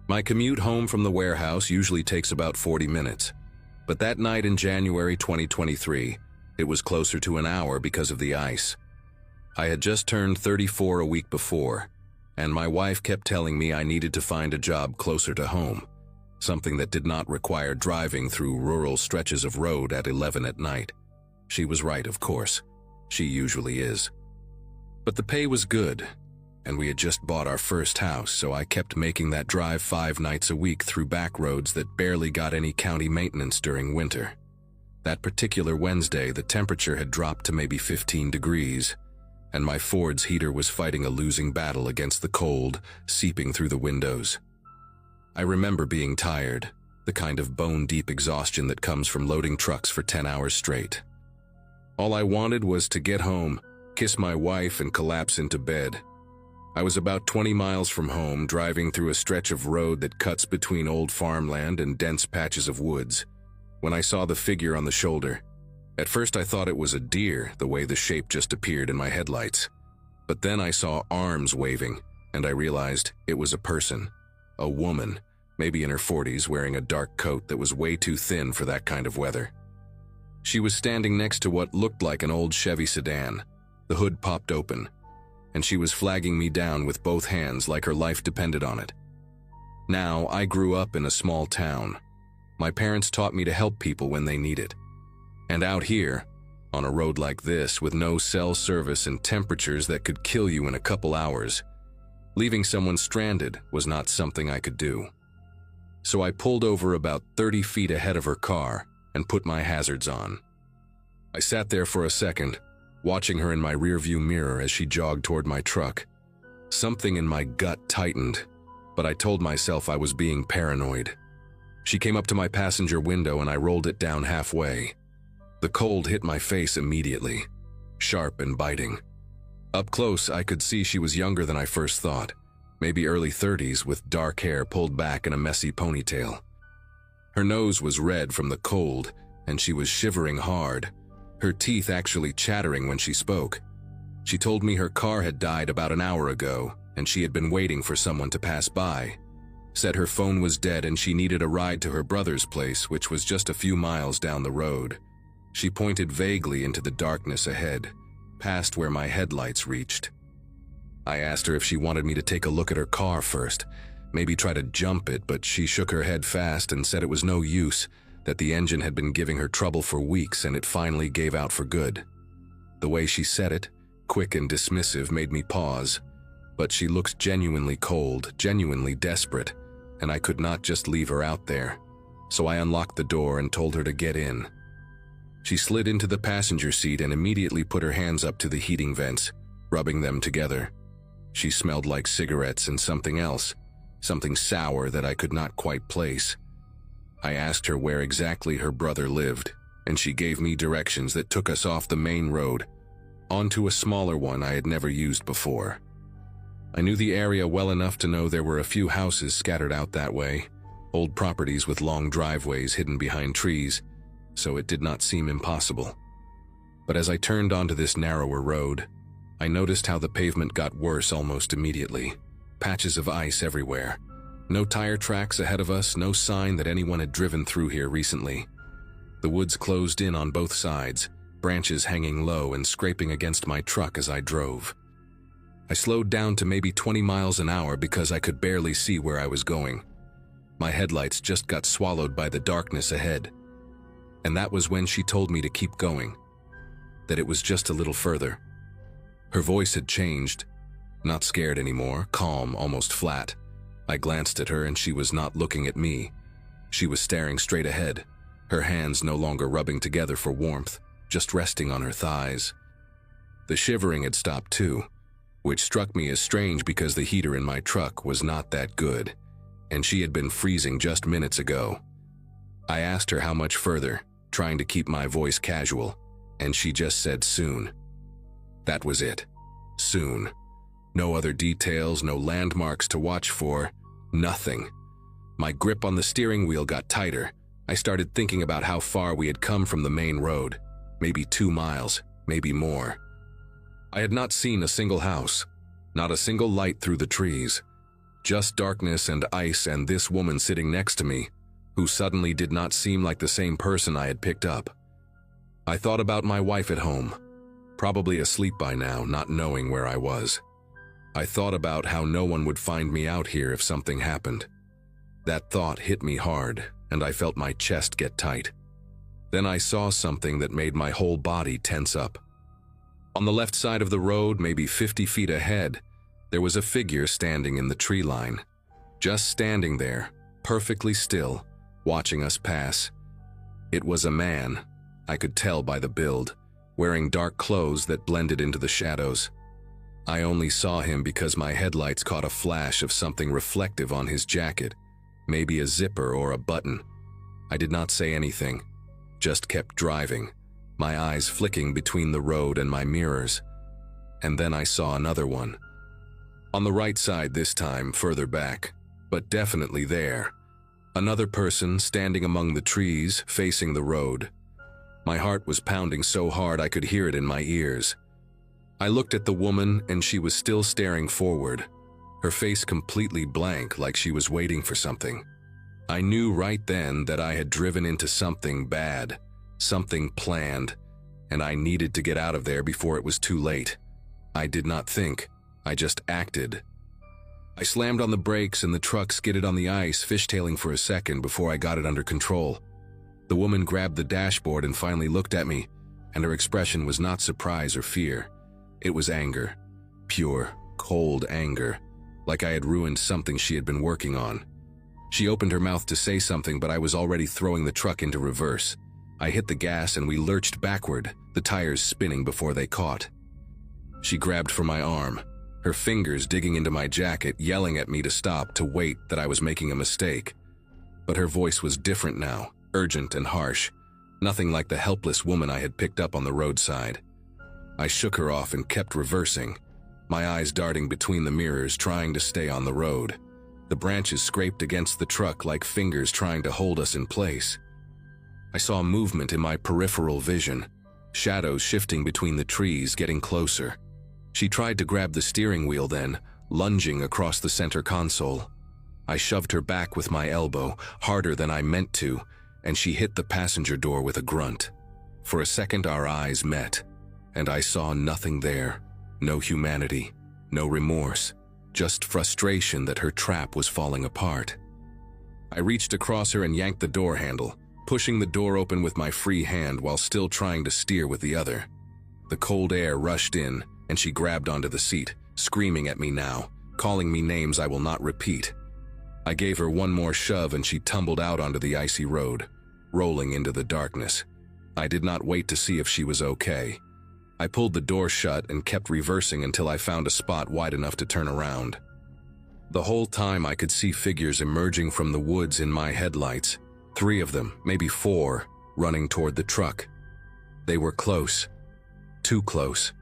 My commute home from the warehouse usually takes about 40 minutes, but that night in January 2023, it was closer to an hour because of the ice. I had just turned 34 a week before, and my wife kept telling me I needed to find a job closer to home, something that did not require driving through rural stretches of road at 11 at night. She was right, of course. She usually is. But the pay was good, and we had just bought our first house, so I kept making that drive 5 nights a week through back roads that barely got any county maintenance during winter. That particular Wednesday, the temperature had dropped to maybe 15 degrees, and my Ford's heater was fighting a losing battle against the cold, seeping through the windows. I remember being tired, the kind of bone-deep exhaustion that comes from loading trucks for 10 hours straight. All I wanted was to get home, kiss my wife, and collapse into bed. I was about 20 miles from home, driving through a stretch of road that cuts between old farmland and dense patches of woods, when I saw the figure on the shoulder. At first I thought it was a deer, the way the shape just appeared in my headlights. But then I saw arms waving, and I realized it was a person, a woman, maybe in her 40s, wearing a dark coat that was way too thin for that kind of weather. She was standing next to what looked like an old Chevy sedan. The hood popped open, and she was flagging me down with both hands like her life depended on it. Now, I grew up in a small town. My parents taught me to help people when they need it. And out here, on a road like this with no cell service and temperatures that could kill you in a couple hours, leaving someone stranded was not something I could do. So I pulled over about 30 feet ahead of her car and put my hazards on. I sat there for a second, watching her in my rearview mirror as she jogged toward my truck. Something in my gut tightened, but I told myself I was being paranoid. She came up to my passenger window and I rolled it down halfway. The cold hit my face immediately, sharp and biting. Up close, I could see she was younger than I first thought, maybe early 30s with dark hair pulled back in a messy ponytail. Her nose was red from the cold, and she was shivering hard, her teeth actually chattering when she spoke. She told me her car had died about an hour ago, and she had been waiting for someone to pass by. Said her phone was dead and she needed a ride to her brother's place, which was just a few miles down the road. She pointed vaguely into the darkness ahead, past where my headlights reached. I asked her if she wanted me to take a look at her car first, maybe try to jump it, but she shook her head fast and said it was no use, that the engine had been giving her trouble for weeks and it finally gave out for good. The way she said it, quick and dismissive, made me pause, but she looked genuinely cold, genuinely desperate, and I could not just leave her out there. So I unlocked the door and told her to get in. She slid into the passenger seat and immediately put her hands up to the heating vents, rubbing them together. She smelled like cigarettes and something else, something sour that I could not quite place. I asked her where exactly her brother lived, and she gave me directions that took us off the main road, onto a smaller one I had never used before. I knew the area well enough to know there were a few houses scattered out that way, old properties with long driveways hidden behind trees, so it did not seem impossible. But as I turned onto this narrower road, I noticed how the pavement got worse almost immediately. Patches of ice everywhere. No tire tracks ahead of us, no sign that anyone had driven through here recently. The woods closed in on both sides, branches hanging low and scraping against my truck as I drove. I slowed down to maybe 20 miles an hour because I could barely see where I was going. My headlights just got swallowed by the darkness ahead. And that was when she told me to keep going, that it was just a little further. Her voice had changed, not scared anymore, calm, almost flat. I glanced at her and she was not looking at me. She was staring straight ahead, her hands no longer rubbing together for warmth, just resting on her thighs. The shivering had stopped too, which struck me as strange because the heater in my truck was not that good, and she had been freezing just minutes ago. I asked her how much further, trying to keep my voice casual, and she just said soon. That was it. Soon. No other details, no landmarks to watch for, nothing. My grip on the steering wheel got tighter. I started thinking about how far we had come from the main road. Maybe 2 miles, maybe more. I had not seen a single house, not a single light through the trees. Just darkness and ice and this woman sitting next to me, who suddenly did not seem like the same person I had picked up. I thought about my wife at home, probably asleep by now, not knowing where I was. I thought about how no one would find me out here if something happened. That thought hit me hard, and I felt my chest get tight. Then I saw something that made my whole body tense up. On the left side of the road, maybe 50 feet ahead, there was a figure standing in the tree line. Just standing there, perfectly still, watching us pass. It was a man, I could tell by the build, wearing dark clothes that blended into the shadows. I only saw him because my headlights caught a flash of something reflective on his jacket, maybe a zipper or a button. I did not say anything, just kept driving, my eyes flicking between the road and my mirrors. And then I saw another one. On the right side this time, further back, but definitely there. Another person standing among the trees, facing the road. My heart was pounding so hard I could hear it in my ears. I looked at the woman and she was still staring forward, her face completely blank like she was waiting for something. I knew right then that I had driven into something bad, something planned, and I needed to get out of there before it was too late. I did not think, I just acted. I slammed on the brakes and the truck skidded on the ice, fishtailing for a second before I got it under control. The woman grabbed the dashboard and finally looked at me, and her expression was not surprise or fear. It was anger. Pure, cold anger, like I had ruined something she had been working on. She opened her mouth to say something, but I was already throwing the truck into reverse. I hit the gas and we lurched backward, the tires spinning before they caught. She grabbed for my arm, her fingers digging into my jacket, yelling at me to stop, to wait, that I was making a mistake. But her voice was different now, urgent and harsh, nothing like the helpless woman I had picked up on the roadside. I shook her off and kept reversing, my eyes darting between the mirrors, trying to stay on the road. The branches scraped against the truck like fingers trying to hold us in place. I saw movement in my peripheral vision, shadows shifting between the trees, getting closer. She tried to grab the steering wheel then, lunging across the center console. I shoved her back with my elbow, harder than I meant to, and she hit the passenger door with a grunt. For a second our eyes met, and I saw nothing there. No humanity, no remorse, just frustration that her trap was falling apart. I reached across her and yanked the door handle, pushing the door open with my free hand while still trying to steer with the other. The cold air rushed in, and she grabbed onto the seat, screaming at me now, calling me names I will not repeat. I gave her one more shove and she tumbled out onto the icy road, rolling into the darkness. I did not wait to see if she was okay. I pulled the door shut and kept reversing until I found a spot wide enough to turn around. The whole time I could see figures emerging from the woods in my headlights, 3 of them, maybe 4, running toward the truck. They were close, too close.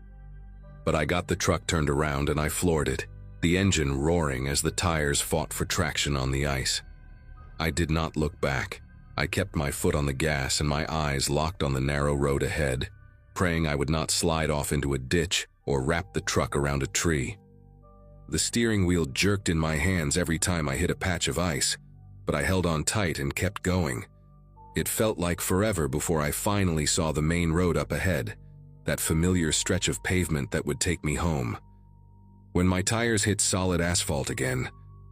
But I got the truck turned around and I floored it, the engine roaring as the tires fought for traction on the ice. I did not look back. I kept my foot on the gas and my eyes locked on the narrow road ahead, praying I would not slide off into a ditch or wrap the truck around a tree. The steering wheel jerked in my hands every time I hit a patch of ice, but I held on tight and kept going. It felt like forever before I finally saw the main road up ahead, that familiar stretch of pavement that would take me home. When my tires hit solid asphalt again,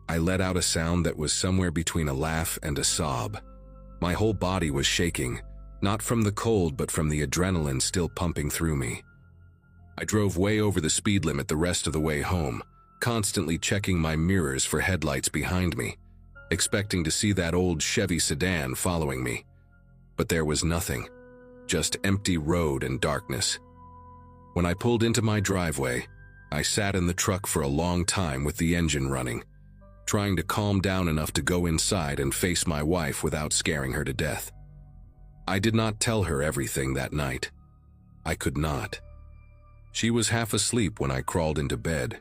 I let out a sound that was somewhere between a laugh and a sob. My whole body was shaking, not from the cold but from the adrenaline still pumping through me. I drove way over the speed limit the rest of the way home, constantly checking my mirrors for headlights behind me, expecting to see that old Chevy sedan following me. But there was nothing, just empty road and darkness. When I pulled into my driveway, I sat in the truck for a long time with the engine running, trying to calm down enough to go inside and face my wife without scaring her to death. I did not tell her everything that night. I could not. She was half asleep when I crawled into bed,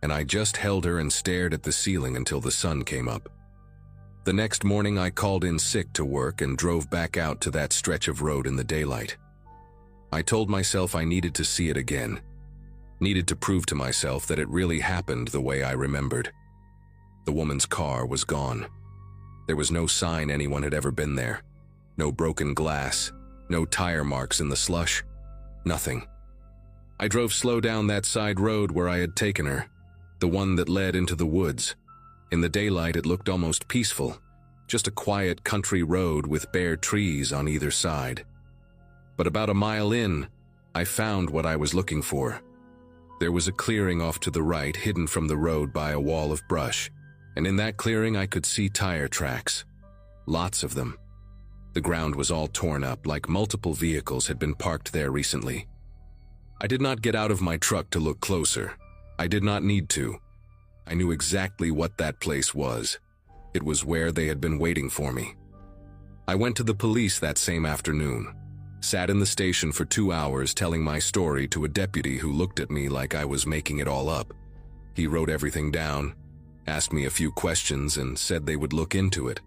and I just held her and stared at the ceiling until the sun came up. The next morning I called in sick to work and drove back out to that stretch of road in the daylight. I told myself I needed to see it again, needed to prove to myself that it really happened the way I remembered. The woman's car was gone. There was no sign anyone had ever been there. No broken glass, no tire marks in the slush, nothing. I drove slow down that side road where I had taken her, the one that led into the woods. In the daylight, it looked almost peaceful, just a quiet country road with bare trees on either side. But about a mile in, I found what I was looking for. There was a clearing off to the right, hidden from the road by a wall of brush, and in that clearing I could see tire tracks. Lots of them. The ground was all torn up, like multiple vehicles had been parked there recently. I did not get out of my truck to look closer. I did not need to. I knew exactly what that place was. It was where they had been waiting for me. I went to the police that same afternoon, sat in the station for 2 hours telling my story to a deputy who looked at me like I was making it all up. He wrote everything down, asked me a few questions, and said they would look into it.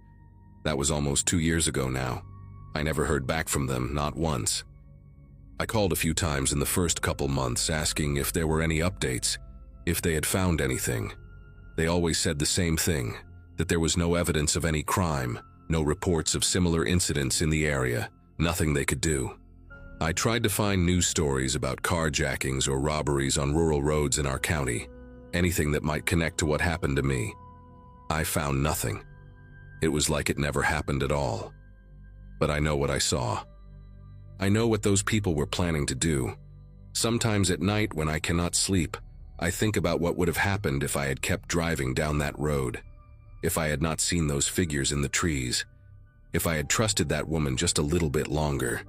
That was almost 2 years ago now. I never heard back from them, not once. I called a few times in the first couple months asking if there were any updates, if they had found anything. They always said the same thing, that there was no evidence of any crime, no reports of similar incidents in the area, nothing they could do. I tried to find news stories about carjackings or robberies on rural roads in our county, anything that might connect to what happened to me. I found nothing. It was like it never happened at all. But I know what I saw. I know what those people were planning to do. Sometimes at night when I cannot sleep, I think about what would have happened if I had kept driving down that road, if I had not seen those figures in the trees, if I had trusted that woman just a little bit longer.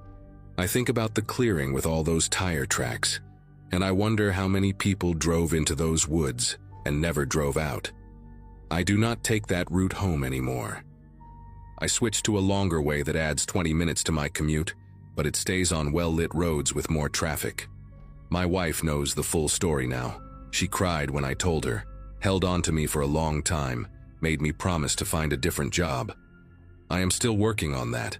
I think about the clearing with all those tire tracks, and I wonder how many people drove into those woods and never drove out. I do not take that route home anymore. I switched to a longer way that adds 20 minutes to my commute, but it stays on well-lit roads with more traffic. My wife knows the full story now. She cried when I told her, held on to me for a long time, made me promise to find a different job. I am still working on that,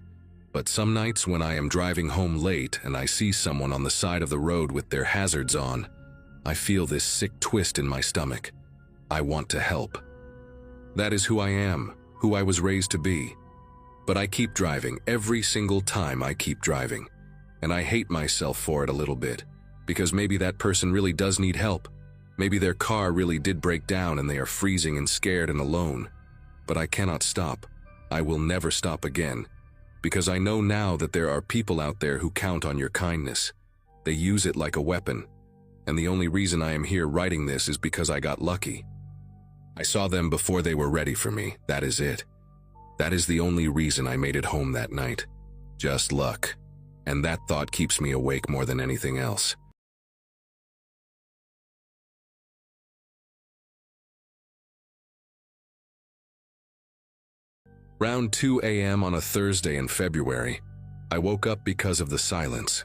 but some nights when I am driving home late and I see someone on the side of the road with their hazards on, I feel this sick twist in my stomach. I want to help. That is who I am, who I was raised to be. But I keep driving every single time I keep driving, and I hate myself for it a little bit, because maybe that person really does need help. Maybe their car really did break down and they are freezing and scared and alone. But I cannot stop. I will never stop again, because I know now that there are people out there who count on your kindness. They use it like a weapon, and the only reason I am here writing this is because I got lucky. I saw them before they were ready for me, that is it. That is the only reason I made it home that night. Just luck. And that thought keeps me awake more than anything else. Around 2 a.m. on a Thursday in February, I woke up because of the silence.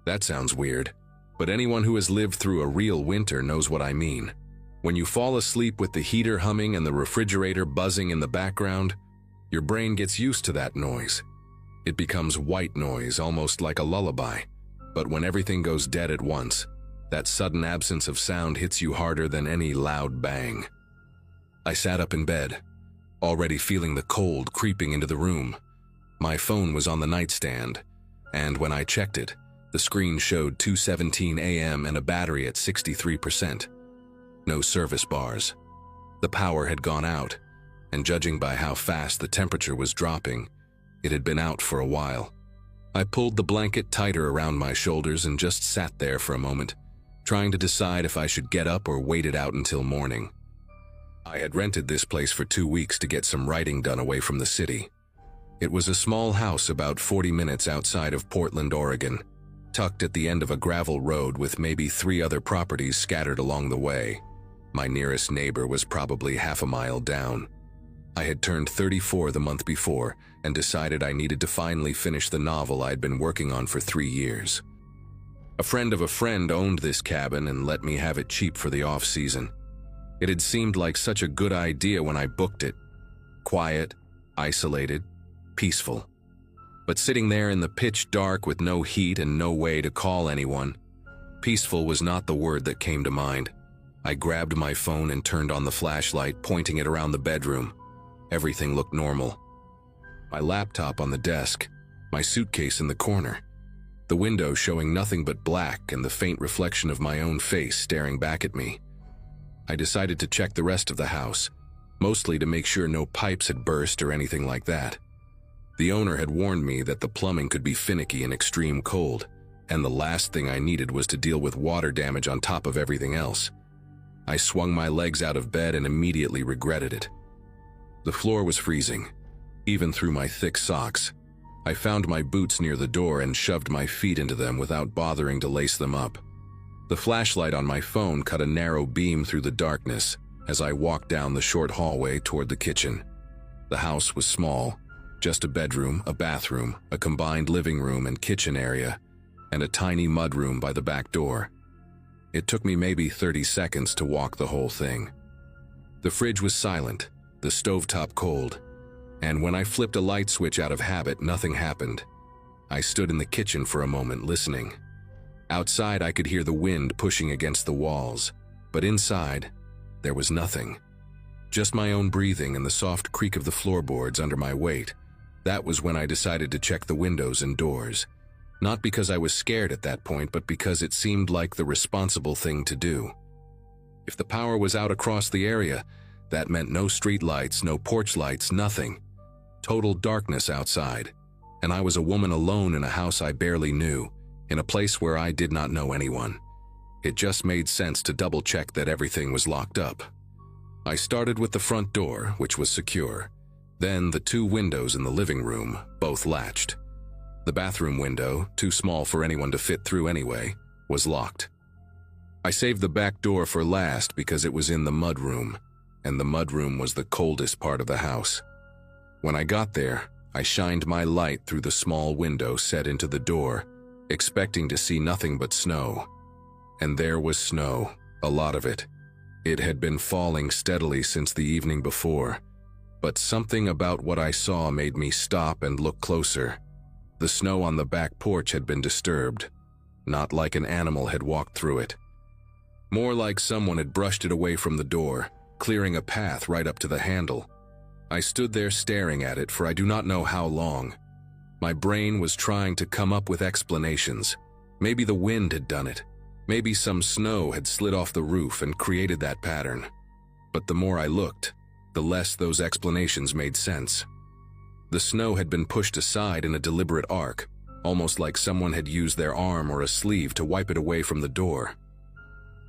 That sounds weird, but anyone who has lived through a real winter knows what I mean. When you fall asleep with the heater humming and the refrigerator buzzing in the background, your brain gets used to that noise. It becomes white noise, almost like a lullaby. But when everything goes dead at once, that sudden absence of sound hits you harder than any loud bang. I sat up in bed, already feeling the cold creeping into the room. My phone was on the nightstand, and when I checked it, the screen showed 2:17 a.m. and a battery at 63%. No service bars. The power had gone out, and judging by how fast the temperature was dropping, it had been out for a while. I pulled the blanket tighter around my shoulders and just sat there for a moment, trying to decide if I should get up or wait it out until morning. I had rented this place for 2 weeks to get some writing done away from the city. It was a small house about 40 minutes outside of Portland, Oregon, tucked at the end of a gravel road with maybe 3 other properties scattered along the way. My nearest neighbor was probably half a mile down. I had turned 34 the month before and decided I needed to finally finish the novel I'd been working on for 3 years. A friend of a friend owned this cabin and let me have it cheap for the off-season. It had seemed like such a good idea when I booked it. Quiet, isolated, peaceful. But sitting there in the pitch dark with no heat and no way to call anyone, peaceful was not the word that came to mind. I grabbed my phone and turned on the flashlight, pointing it around the bedroom. Everything looked normal. My laptop on the desk, my suitcase in the corner, the window showing nothing but black and the faint reflection of my own face staring back at me. I decided to check the rest of the house, mostly to make sure no pipes had burst or anything like that. The owner had warned me that the plumbing could be finicky in extreme cold, and the last thing I needed was to deal with water damage on top of everything else. I swung my legs out of bed and immediately regretted it. The floor was freezing, even through my thick socks. I found my boots near the door and shoved my feet into them without bothering to lace them up. The flashlight on my phone cut a narrow beam through the darkness as I walked down the short hallway toward the kitchen. The house was small, just a bedroom, a bathroom, a combined living room and kitchen area, and a tiny mudroom by the back door. It took me maybe 30 seconds to walk the whole thing. The fridge was silent, the stovetop cold, and when I flipped a light switch out of habit, nothing happened. I stood in the kitchen for a moment listening. Outside, I could hear the wind pushing against the walls, but inside, there was nothing. Just my own breathing and the soft creak of the floorboards under my weight. That was when I decided to check the windows and doors. Not because I was scared at that point, but because it seemed like the responsible thing to do. If the power was out across the area, that meant no street lights, no porch lights, nothing. Total darkness outside. And I was a woman alone in a house I barely knew, in a place where I did not know anyone. It just made sense to double-check that everything was locked up. I started with the front door, which was secure. Then the two windows in the living room, both latched. The bathroom window, too small for anyone to fit through anyway, was locked. I saved the back door for last because it was in the mudroom, and the mudroom was the coldest part of the house. When I got there, I shined my light through the small window set into the door, expecting to see nothing but snow. And there was snow, a lot of it. It had been falling steadily since the evening before, but something about what I saw made me stop and look closer. The snow on the back porch had been disturbed, not like an animal had walked through it. More like someone had brushed it away from the door, clearing a path right up to the handle. I stood there staring at it for I do not know how long. My brain was trying to come up with explanations. Maybe the wind had done it. Maybe some snow had slid off the roof and created that pattern. But the more I looked, the less those explanations made sense. The snow had been pushed aside in a deliberate arc, almost like someone had used their arm or a sleeve to wipe it away from the door.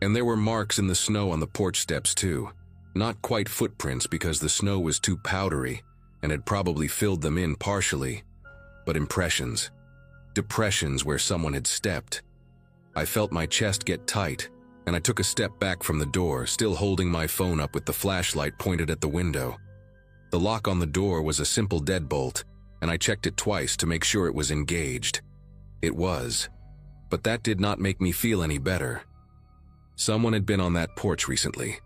And there were marks in the snow on the porch steps too. Not quite footprints because the snow was too powdery and had probably filled them in partially, but impressions. Depressions where someone had stepped. I felt my chest get tight, and I took a step back from the door, still holding my phone up with the flashlight pointed at the window. The lock on the door was a simple deadbolt, and I checked it twice to make sure it was engaged. It was, but that did not make me feel any better. Someone had been on that porch recently,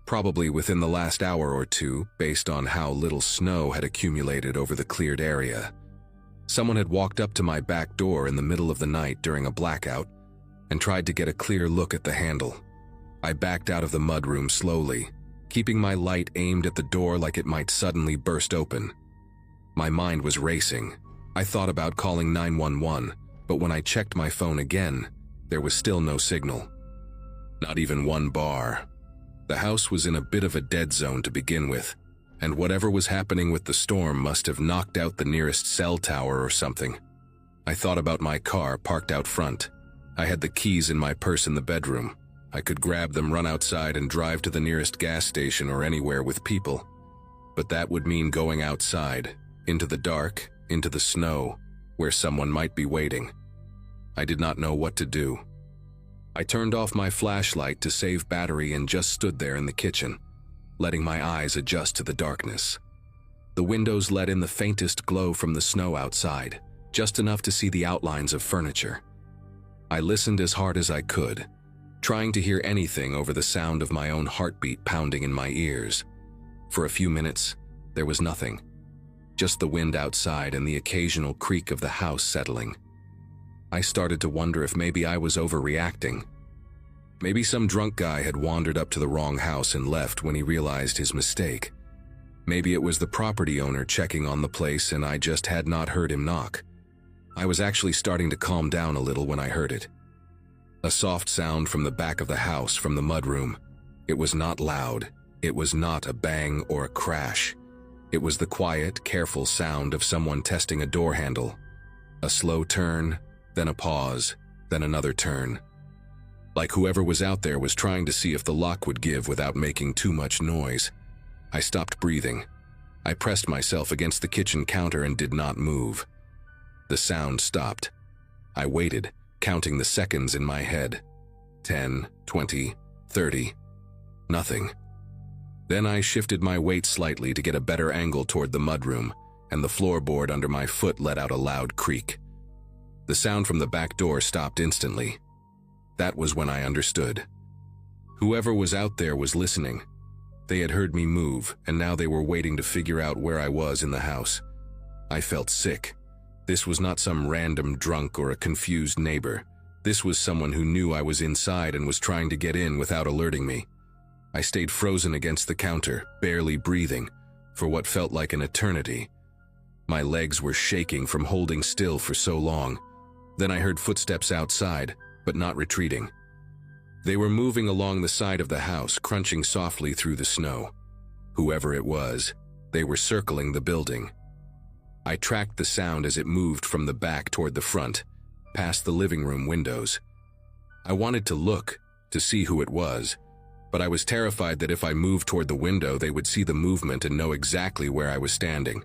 probably within the last hour or two, based on how little snow had accumulated over the cleared area. Someone had walked up to my back door in the middle of the night during a blackout and tried to get a clear look at the handle. I backed out of the mudroom slowly, keeping my light aimed at the door like it might suddenly burst open. My mind was racing. I thought about calling 911, but when I checked my phone again, there was still no signal. Not even one bar. The house was in a bit of a dead zone to begin with, and whatever was happening with the storm must have knocked out the nearest cell tower or something. I thought about my car parked out front. I had the keys in my purse in the bedroom. I could grab them, run outside, and drive to the nearest gas station or anywhere with people. But that would mean going outside, into the dark, into the snow, where someone might be waiting. I did not know what to do. I turned off my flashlight to save battery and just stood there in the kitchen, letting my eyes adjust to the darkness. The windows let in the faintest glow from the snow outside, just enough to see the outlines of furniture. I listened as hard as I could, trying to hear anything over the sound of my own heartbeat pounding in my ears. For a few minutes, there was nothing. Just the wind outside and the occasional creak of the house settling. I started to wonder if maybe I was overreacting. Maybe some drunk guy had wandered up to the wrong house and left when he realized his mistake. Maybe it was the property owner checking on the place and I just had not heard him knock. I was actually starting to calm down a little when I heard it. A soft sound from the back of the house, from the mudroom. It was not loud. It was not a bang or a crash. It was the quiet, careful sound of someone testing a door handle. A slow turn, then a pause, then another turn. Like whoever was out there was trying to see if the lock would give without making too much noise. I stopped breathing. I pressed myself against the kitchen counter and did not move. The sound stopped. I waited, counting the seconds in my head. 10, 20, 30. Nothing. Then I shifted my weight slightly to get a better angle toward the mudroom, and the floorboard under my foot let out a loud creak. The sound from the back door stopped instantly. That was when I understood. Whoever was out there was listening. They had heard me move, and now they were waiting to figure out where I was in the house. I felt sick. This was not some random drunk or a confused neighbor. This was someone who knew I was inside and was trying to get in without alerting me. I stayed frozen against the counter, barely breathing, for what felt like an eternity. My legs were shaking from holding still for so long. Then I heard footsteps outside, but not retreating. They were moving along the side of the house, crunching softly through the snow. Whoever it was, they were circling the building. I tracked the sound as it moved from the back toward the front, past the living room windows. I wanted to look, to see who it was, but I was terrified that if I moved toward the window, they would see the movement and know exactly where I was standing.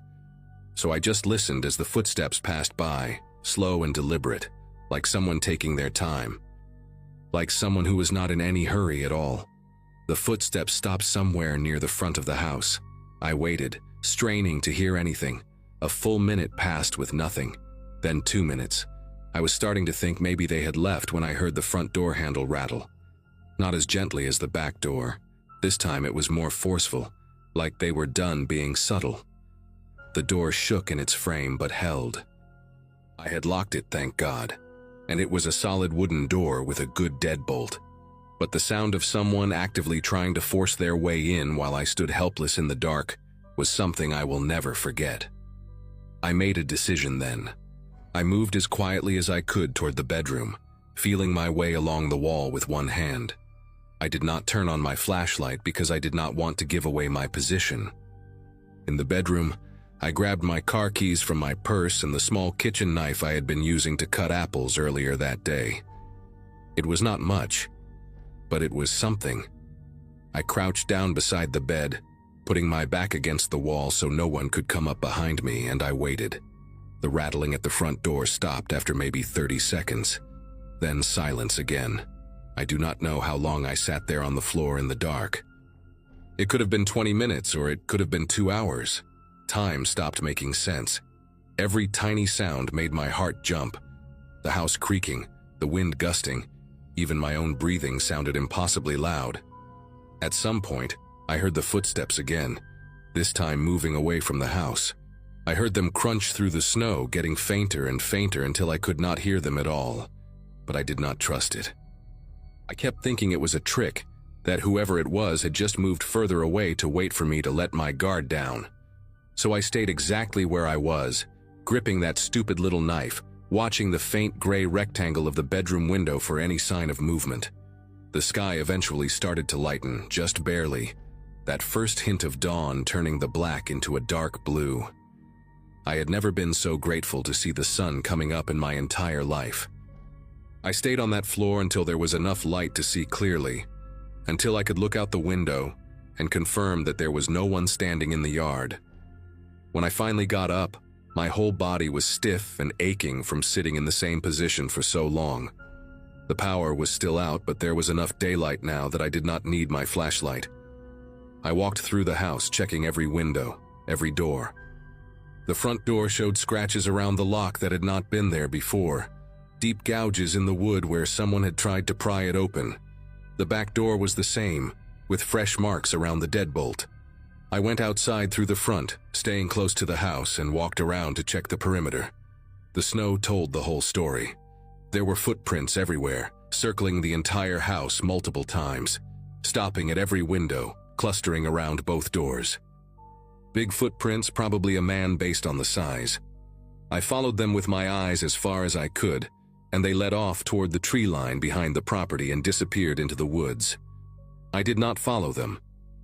So I just listened as the footsteps passed by, slow and deliberate, like someone taking their time. Like someone who was not in any hurry at all. The footsteps stopped somewhere near the front of the house. I waited, straining to hear anything. A full minute passed with nothing. Then 2 minutes. I was starting to think maybe they had left when I heard the front door handle rattle. Not as gently as the back door. This time it was more forceful, like they were done being subtle. The door shook in its frame but held. I had locked it, thank God, and it was a solid wooden door with a good deadbolt. But the sound of someone actively trying to force their way in while I stood helpless in the dark was something I will never forget. I made a decision then. I moved as quietly as I could toward the bedroom, feeling my way along the wall with one hand. I did not turn on my flashlight because I did not want to give away my position. In the bedroom, I grabbed my car keys from my purse and the small kitchen knife I had been using to cut apples earlier that day. It was not much, but it was something. I crouched down beside the bed, putting my back against the wall so no one could come up behind me, and I waited. The rattling at the front door stopped after maybe 30 seconds. Then silence again. I do not know how long I sat there on the floor in the dark. It could have been 20 minutes or it could have been 2 hours. Time stopped making sense. Every tiny sound made my heart jump. The house creaking, the wind gusting, even my own breathing sounded impossibly loud. At some point, I heard the footsteps again, this time moving away from the house. I heard them crunch through the snow, getting fainter and fainter until I could not hear them at all. But I did not trust it. I kept thinking it was a trick, that whoever it was had just moved further away to wait for me to let my guard down. So I stayed exactly where I was, gripping that stupid little knife, watching the faint gray rectangle of the bedroom window for any sign of movement. The sky eventually started to lighten, just barely, that first hint of dawn turning the black into a dark blue. I had never been so grateful to see the sun coming up in my entire life. I stayed on that floor until there was enough light to see clearly, until I could look out the window and confirm that there was no one standing in the yard. When I finally got up, my whole body was stiff and aching from sitting in the same position for so long. The power was still out, but there was enough daylight now that I did not need my flashlight. I walked through the house, checking every window, every door. The front door showed scratches around the lock that had not been there before, deep gouges in the wood where someone had tried to pry it open. The back door was the same, with fresh marks around the deadbolt. I went outside through the front, staying close to the house, and walked around to check the perimeter. The snow told the whole story. There were footprints everywhere, circling the entire house multiple times, stopping at every window, clustering around both doors. Big footprints, probably a man based on the size. I followed them with my eyes as far as I could, and they led off toward the tree line behind the property and disappeared into the woods. I did not follow them.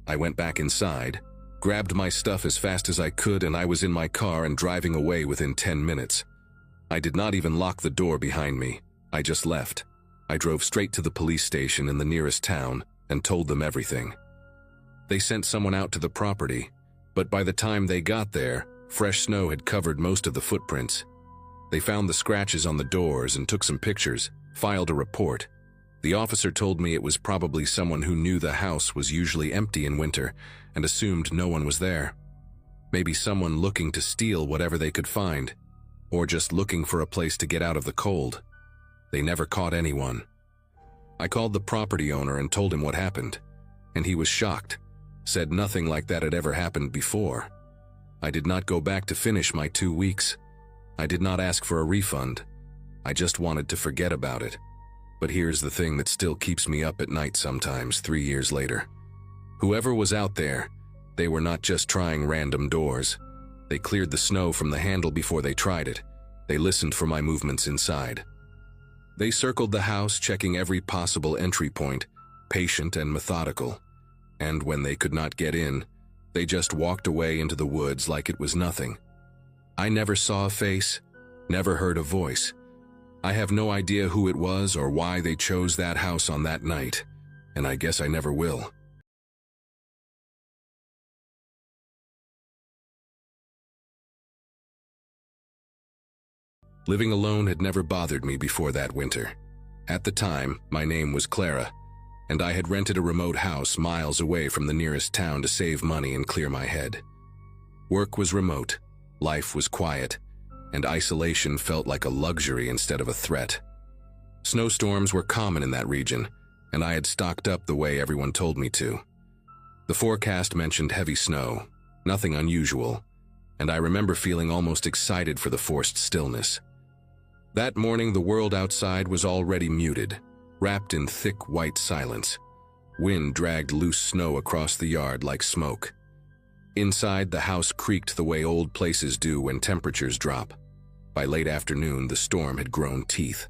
I went back inside, grabbed my stuff as fast as I could, and I was in my car and driving away within 10 minutes. I did not even lock the door behind me. I just left. I drove straight to the police station in the nearest town and told them everything. They sent someone out to the property, but by the time they got there, fresh snow had covered most of the footprints. They found the scratches on the doors and took some pictures, filed a report. The officer told me it was probably someone who knew the house was usually empty in winter and assumed no one was there. Maybe someone looking to steal whatever they could find, or just looking for a place to get out of the cold. They never caught anyone. I called the property owner and told him what happened, and he was shocked, said nothing like that had ever happened before. I did not go back to finish my 2 weeks. I did not ask for a refund. I just wanted to forget about it. But here's the thing that still keeps me up at night sometimes 3 years later. Whoever was out there, they were not just trying random doors. They cleared the snow from the handle before they tried it. They listened for my movements inside. They circled the house, checking every possible entry point, patient and methodical. And when they could not get in, they just walked away into the woods like it was nothing. I never saw a face, never heard a voice. I have no idea who it was or why they chose that house on that night, and I guess I never will. Living alone had never bothered me before that winter. At the time, my name was Clara, and I had rented a remote house miles away from the nearest town to save money and clear my head. Work was remote, life was quiet, and isolation felt like a luxury instead of a threat. Snowstorms were common in that region, and I had stocked up the way everyone told me to. The forecast mentioned heavy snow, nothing unusual, and I remember feeling almost excited for the forced stillness. That morning, the world outside was already muted, wrapped in thick white silence. Wind dragged loose snow across the yard like smoke. Inside, the house creaked the way old places do when temperatures drop. By late afternoon, the storm had grown teeth.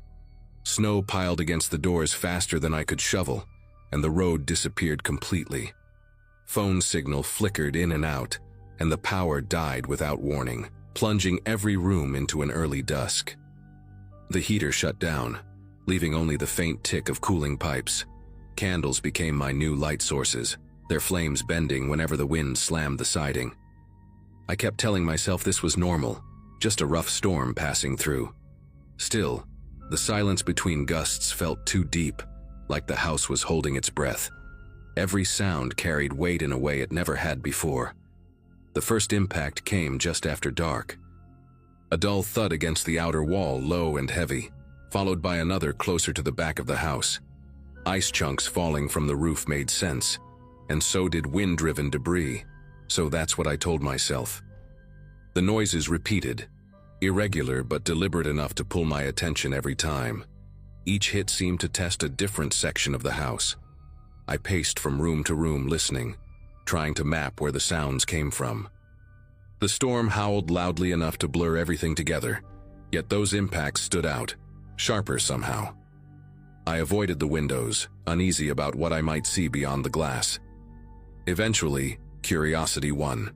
Snow piled against the doors faster than I could shovel, and the road disappeared completely. Phone signal flickered in and out, and the power died without warning, plunging every room into an early dusk. The heater shut down, leaving only the faint tick of cooling pipes. Candles became my new light sources, their flames bending whenever the wind slammed the siding. I kept telling myself this was normal, just a rough storm passing through. Still, the silence between gusts felt too deep, like the house was holding its breath. Every sound carried weight in a way it never had before. The first impact came just after dark. A dull thud against the outer wall, low and heavy, followed by another closer to the back of the house. Ice chunks falling from the roof made sense, and so did wind-driven debris, so that's what I told myself. The noises repeated, irregular but deliberate enough to pull my attention every time. Each hit seemed to test a different section of the house. I paced from room to room listening, trying to map where the sounds came from. The storm howled loudly enough to blur everything together, yet those impacts stood out, sharper somehow. I avoided the windows, uneasy about what I might see beyond the glass. Eventually, curiosity won.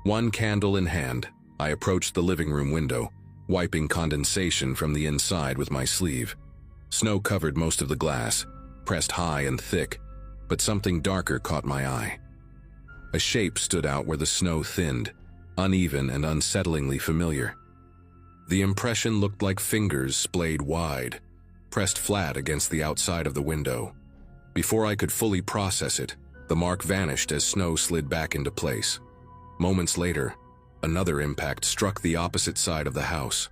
One candle in hand, I approached the living room window, wiping condensation from the inside with my sleeve. Snow covered most of the glass, pressed high and thick, but something darker caught my eye. A shape stood out where the snow thinned, uneven and unsettlingly familiar. The impression looked like fingers splayed wide, pressed flat against the outside of the window. Before I could fully process it, the mark vanished as snow slid back into place. Moments later, another impact struck the opposite side of the house.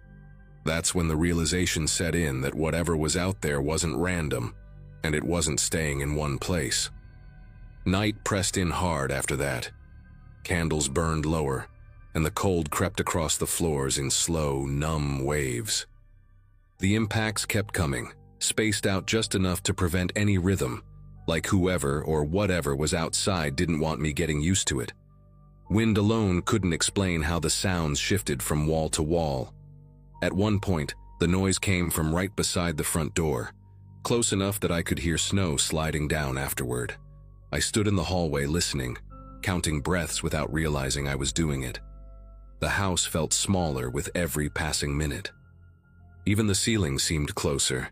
That's when the realization set in that whatever was out there wasn't random, and it wasn't staying in one place. Night pressed in hard after that. Candles burned lower, and the cold crept across the floors in slow, numb waves. The impacts kept coming, spaced out just enough to prevent any rhythm, like whoever or whatever was outside didn't want me getting used to it. Wind alone couldn't explain how the sounds shifted from wall to wall. At one point, the noise came from right beside the front door, close enough that I could hear snow sliding down afterward. I stood in the hallway listening, counting breaths without realizing I was doing it. The house felt smaller with every passing minute. Even the ceiling seemed closer,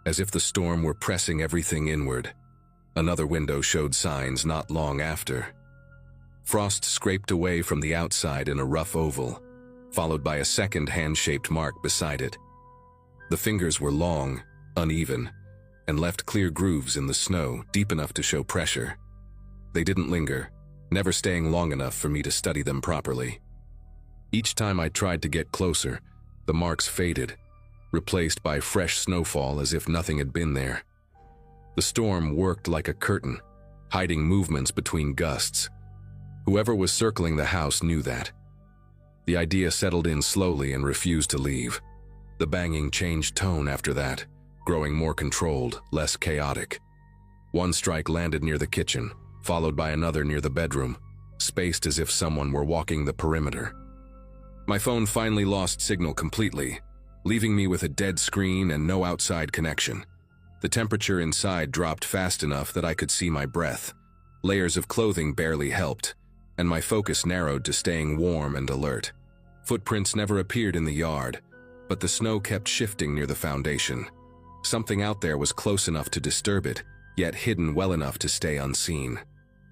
as if the storm were pressing everything inward. Another window showed signs not long after. Frost scraped away from the outside in a rough oval, followed by a second hand-shaped mark beside it. The fingers were long, uneven, and left clear grooves in the snow, deep enough to show pressure. They didn't linger, never staying long enough for me to study them properly. Each time I tried to get closer, the marks faded, replaced by fresh snowfall as if nothing had been there. The storm worked like a curtain, hiding movements between gusts. Whoever was circling the house knew that. The idea settled in slowly and refused to leave. The banging changed tone after that, growing more controlled, less chaotic. One strike landed near the kitchen, followed by another near the bedroom, spaced as if someone were walking the perimeter. My phone finally lost signal completely, leaving me with a dead screen and no outside connection. The temperature inside dropped fast enough that I could see my breath. Layers of clothing barely helped, and my focus narrowed to staying warm and alert. Footprints never appeared in the yard, but the snow kept shifting near the foundation. Something out there was close enough to disturb it, yet hidden well enough to stay unseen.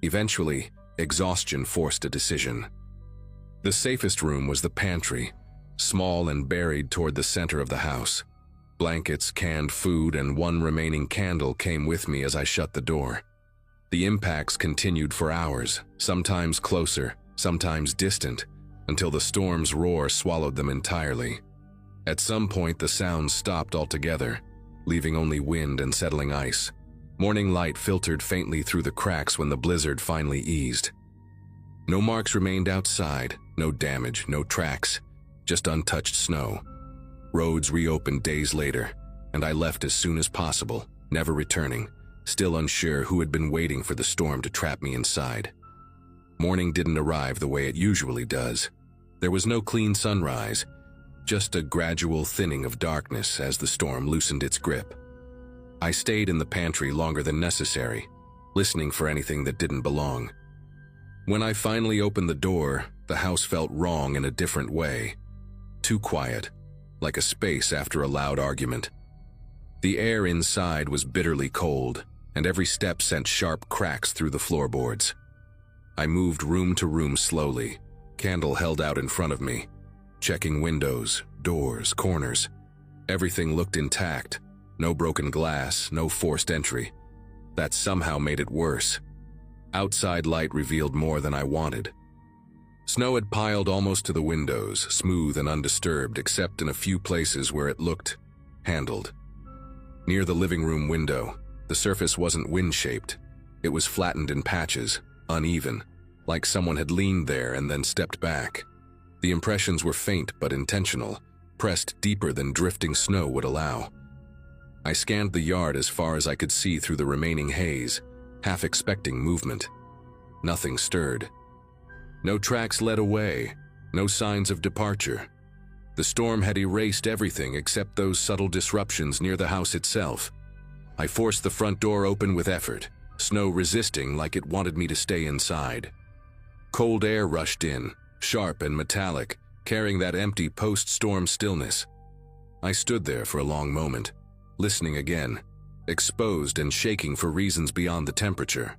Eventually, exhaustion forced a decision. The safest room was the pantry, small and buried toward the center of the house. Blankets, canned food, and one remaining candle came with me as I shut the door. The impacts continued for hours, sometimes closer, sometimes distant, until the storm's roar swallowed them entirely. At some point, the sounds stopped altogether, leaving only wind and settling ice. Morning light filtered faintly through the cracks when the blizzard finally eased. No marks remained outside, no damage, no tracks, just untouched snow. Roads reopened days later, and I left as soon as possible, never returning, still unsure who had been waiting for the storm to trap me inside. Morning didn't arrive the way it usually does. There was no clean sunrise, just a gradual thinning of darkness as the storm loosened its grip. I stayed in the pantry longer than necessary, listening for anything that didn't belong. When I finally opened the door, the house felt wrong in a different way. Too quiet, like a space after a loud argument. The air inside was bitterly cold, and every step sent sharp cracks through the floorboards. I moved room to room slowly, candle held out in front of me, checking windows, doors, corners. Everything looked intact, no broken glass, no forced entry. That somehow made it worse. Outside light revealed more than I wanted. Snow had piled almost to the windows, smooth and undisturbed except in a few places where it looked handled. Near the living room window, the surface wasn't wind-shaped. It was flattened in patches, uneven, like someone had leaned there and then stepped back. The impressions were faint but intentional, pressed deeper than drifting snow would allow. I scanned the yard as far as I could see through the remaining haze, half expecting movement. Nothing stirred. No tracks led away, no signs of departure. The storm had erased everything except those subtle disruptions near the house itself. I forced the front door open with effort, snow resisting like it wanted me to stay inside. Cold air rushed in, sharp and metallic, carrying that empty post-storm stillness. I stood there for a long moment, listening again, exposed and shaking for reasons beyond the temperature.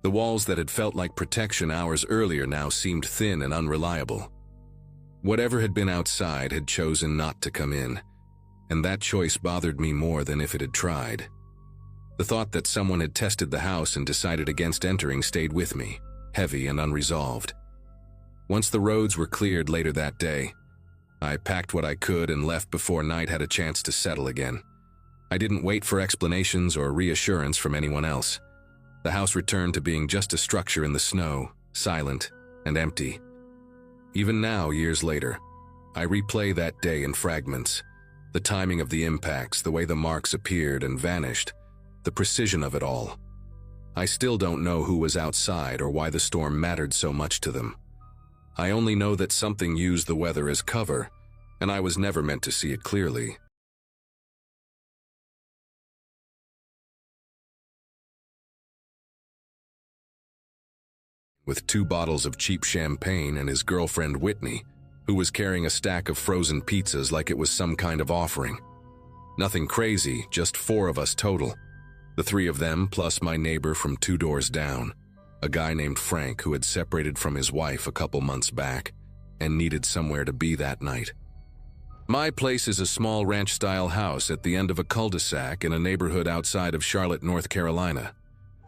The walls that had felt like protection hours earlier now seemed thin and unreliable. Whatever had been outside had chosen not to come in, and that choice bothered me more than if it had tried. The thought that someone had tested the house and decided against entering stayed with me, heavy and unresolved. Once the roads were cleared later that day, I packed what I could and left before night had a chance to settle again. I didn't wait for explanations or reassurance from anyone else. The house returned to being just a structure in the snow, silent and empty. Even now, years later, I replay that day in fragments, The timing of the impacts, the way the marks appeared and vanished, the precision of it all. I still don't know who was outside or why the storm mattered so much to them. I only know that something used the weather as cover, and I was never meant to see it clearly. With 2 bottles of cheap champagne and his girlfriend Whitney, who was carrying a stack of frozen pizzas like it was some kind of offering. Nothing crazy, just 4 of us total. The 3 of them plus my neighbor from 2 doors down, a guy named Frank who had separated from his wife a couple months back and needed somewhere to be that night. My place is a small ranch-style house at the end of a cul-de-sac in a neighborhood outside of Charlotte, North Carolina.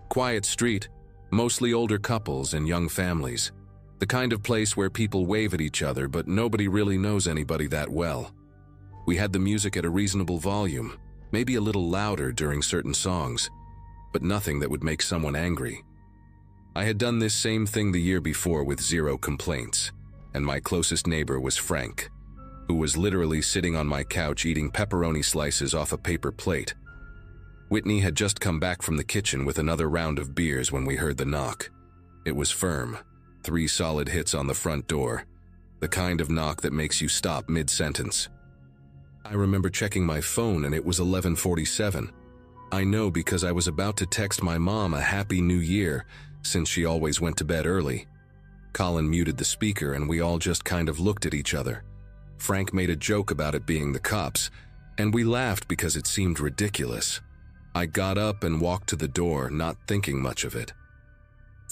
Quiet street, mostly older couples and young families. The kind of place where people wave at each other, but nobody really knows anybody that well. We had the music at a reasonable volume, maybe a little louder during certain songs, but nothing that would make someone angry. I had done this same thing the year before with 0 complaints, and my closest neighbor was Frank, who was literally sitting on my couch eating pepperoni slices off a paper plate. Whitney had just come back from the kitchen with another round of beers when we heard the knock. It was firm, 3 solid hits on the front door, the kind of knock that makes you stop mid-sentence. I remember checking my phone and it was 11:47. I know because I was about to text my mom a Happy New Year, since she always went to bed early. Colin muted the speaker and we all just kind of looked at each other. Frank made a joke about it being the cops, and we laughed because it seemed ridiculous. I got up and walked to the door, not thinking much of it.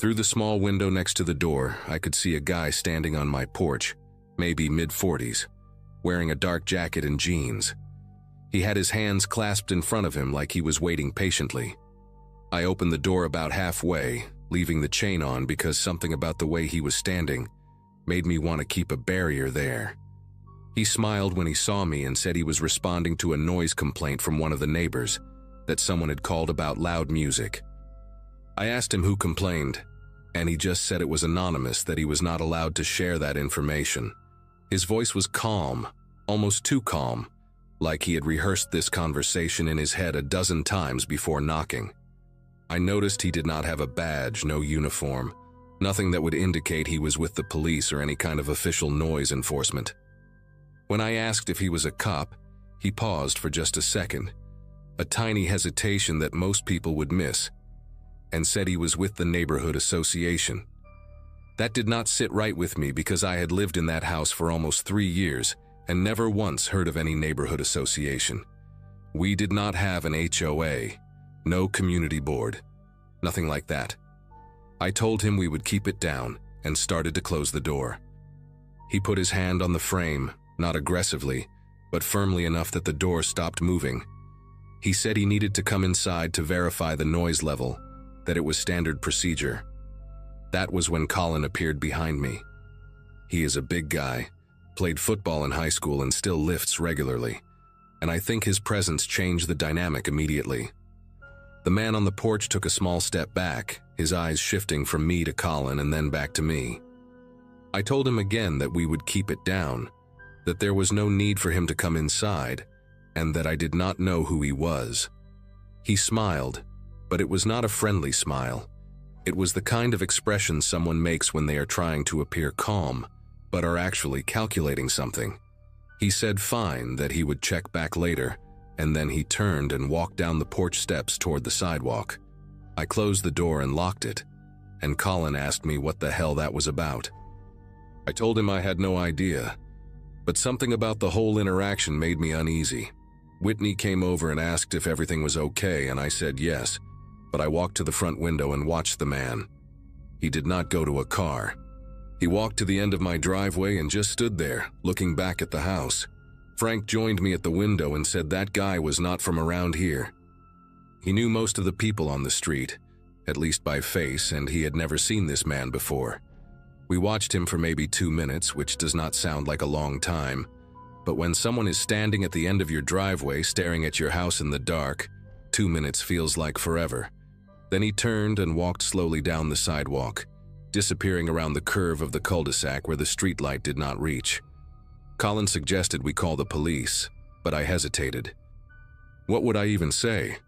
Through the small window next to the door, I could see a guy standing on my porch, maybe mid-40s, wearing a dark jacket and jeans. He had his hands clasped in front of him like he was waiting patiently. I opened the door about halfway, leaving the chain on because something about the way he was standing made me want to keep a barrier there. He smiled when he saw me and said he was responding to a noise complaint from one of the neighbors, that someone had called about loud music. I asked him who complained, and he just said it was anonymous, that he was not allowed to share that information. His voice was calm, almost too calm, like he had rehearsed this conversation in his head a dozen times before knocking. I noticed he did not have a badge, no uniform, nothing that would indicate he was with the police or any kind of official noise enforcement. When I asked if he was a cop, he paused for just a second, a tiny hesitation that most people would miss, and said he was with the neighborhood association. That did not sit right with me because I had lived in that house for almost 3 years and never once heard of any neighborhood association. We did not have an HOA, no community board, nothing like that. I told him we would keep it down and started to close the door. He put his hand on the frame, not aggressively, but firmly enough that the door stopped moving. He said he needed to come inside to verify the noise level, that it was standard procedure. That was when Colin appeared behind me. He is a big guy, played football in high school and still lifts regularly, and I think his presence changed the dynamic immediately. The man on the porch took a small step back, his eyes shifting from me to Colin and then back to me. I told him again that we would keep it down, that there was no need for him to come inside, and that I did not know who he was. He smiled, but it was not a friendly smile. It was the kind of expression someone makes when they are trying to appear calm, but are actually calculating something. He said fine, that he would check back later, and then he turned and walked down the porch steps toward the sidewalk. I closed the door and locked it, and Colin asked me what the hell that was about. I told him I had no idea, but something about the whole interaction made me uneasy. Whitney came over and asked if everything was okay, and I said yes, but I walked to the front window and watched the man. He did not go to a car. He walked to the end of my driveway and just stood there, looking back at the house. Frank joined me at the window and said that guy was not from around here. He knew most of the people on the street, at least by face, and he had never seen this man before. We watched him for maybe 2 minutes, which does not sound like a long time, but when someone is standing at the end of your driveway staring at your house in the dark, 2 minutes feels like forever. Then he turned and walked slowly down the sidewalk, disappearing around the curve of the cul-de-sac where the streetlight did not reach. Colin suggested we call the police, but I hesitated. What would I even say?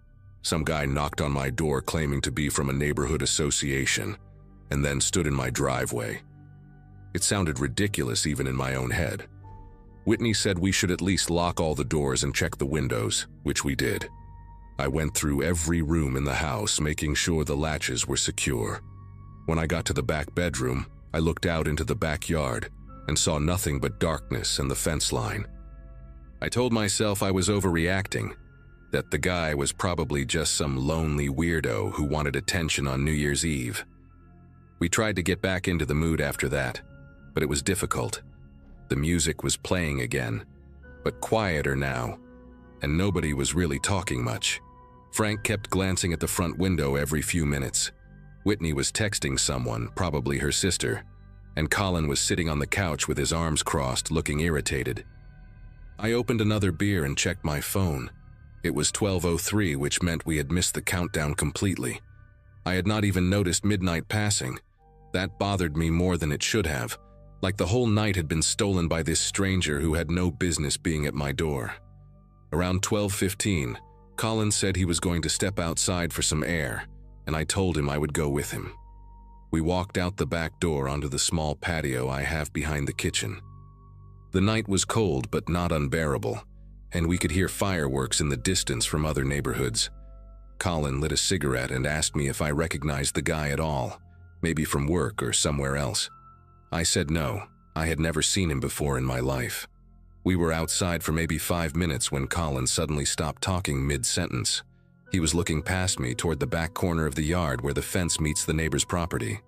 Some guy knocked on my door claiming to be from a neighborhood association, and then stood in my driveway. It sounded ridiculous even in my own head. Whitney said we should at least lock all the doors and check the windows, which we did. I went through every room in the house, making sure the latches were secure. When I got to the back bedroom, I looked out into the backyard and saw nothing but darkness and the fence line. I told myself I was overreacting, that the guy was probably just some lonely weirdo who wanted attention on New Year's Eve. We tried to get back into the mood after that, but it was difficult. The music was playing again, but quieter now, and nobody was really talking much. Frank kept glancing at the front window every few minutes. Whitney was texting someone, probably her sister, and Colin was sitting on the couch with his arms crossed, looking irritated. I opened another beer and checked my phone. It was 12:03, which meant we had missed the countdown completely. I had not even noticed midnight passing. That bothered me more than it should have, like the whole night had been stolen by this stranger who had no business being at my door. Around 12:15, Colin said he was going to step outside for some air, and I told him I would go with him. We walked out the back door onto the small patio I have behind the kitchen. The night was cold but not unbearable, and we could hear fireworks in the distance from other neighborhoods. Colin lit a cigarette and asked me if I recognized the guy at all, maybe from work or somewhere else. I said no, I had never seen him before in my life. We were outside for maybe 5 minutes when Colin suddenly stopped talking mid-sentence. He was looking past me toward the back corner of the yard where the fence meets the neighbor's property.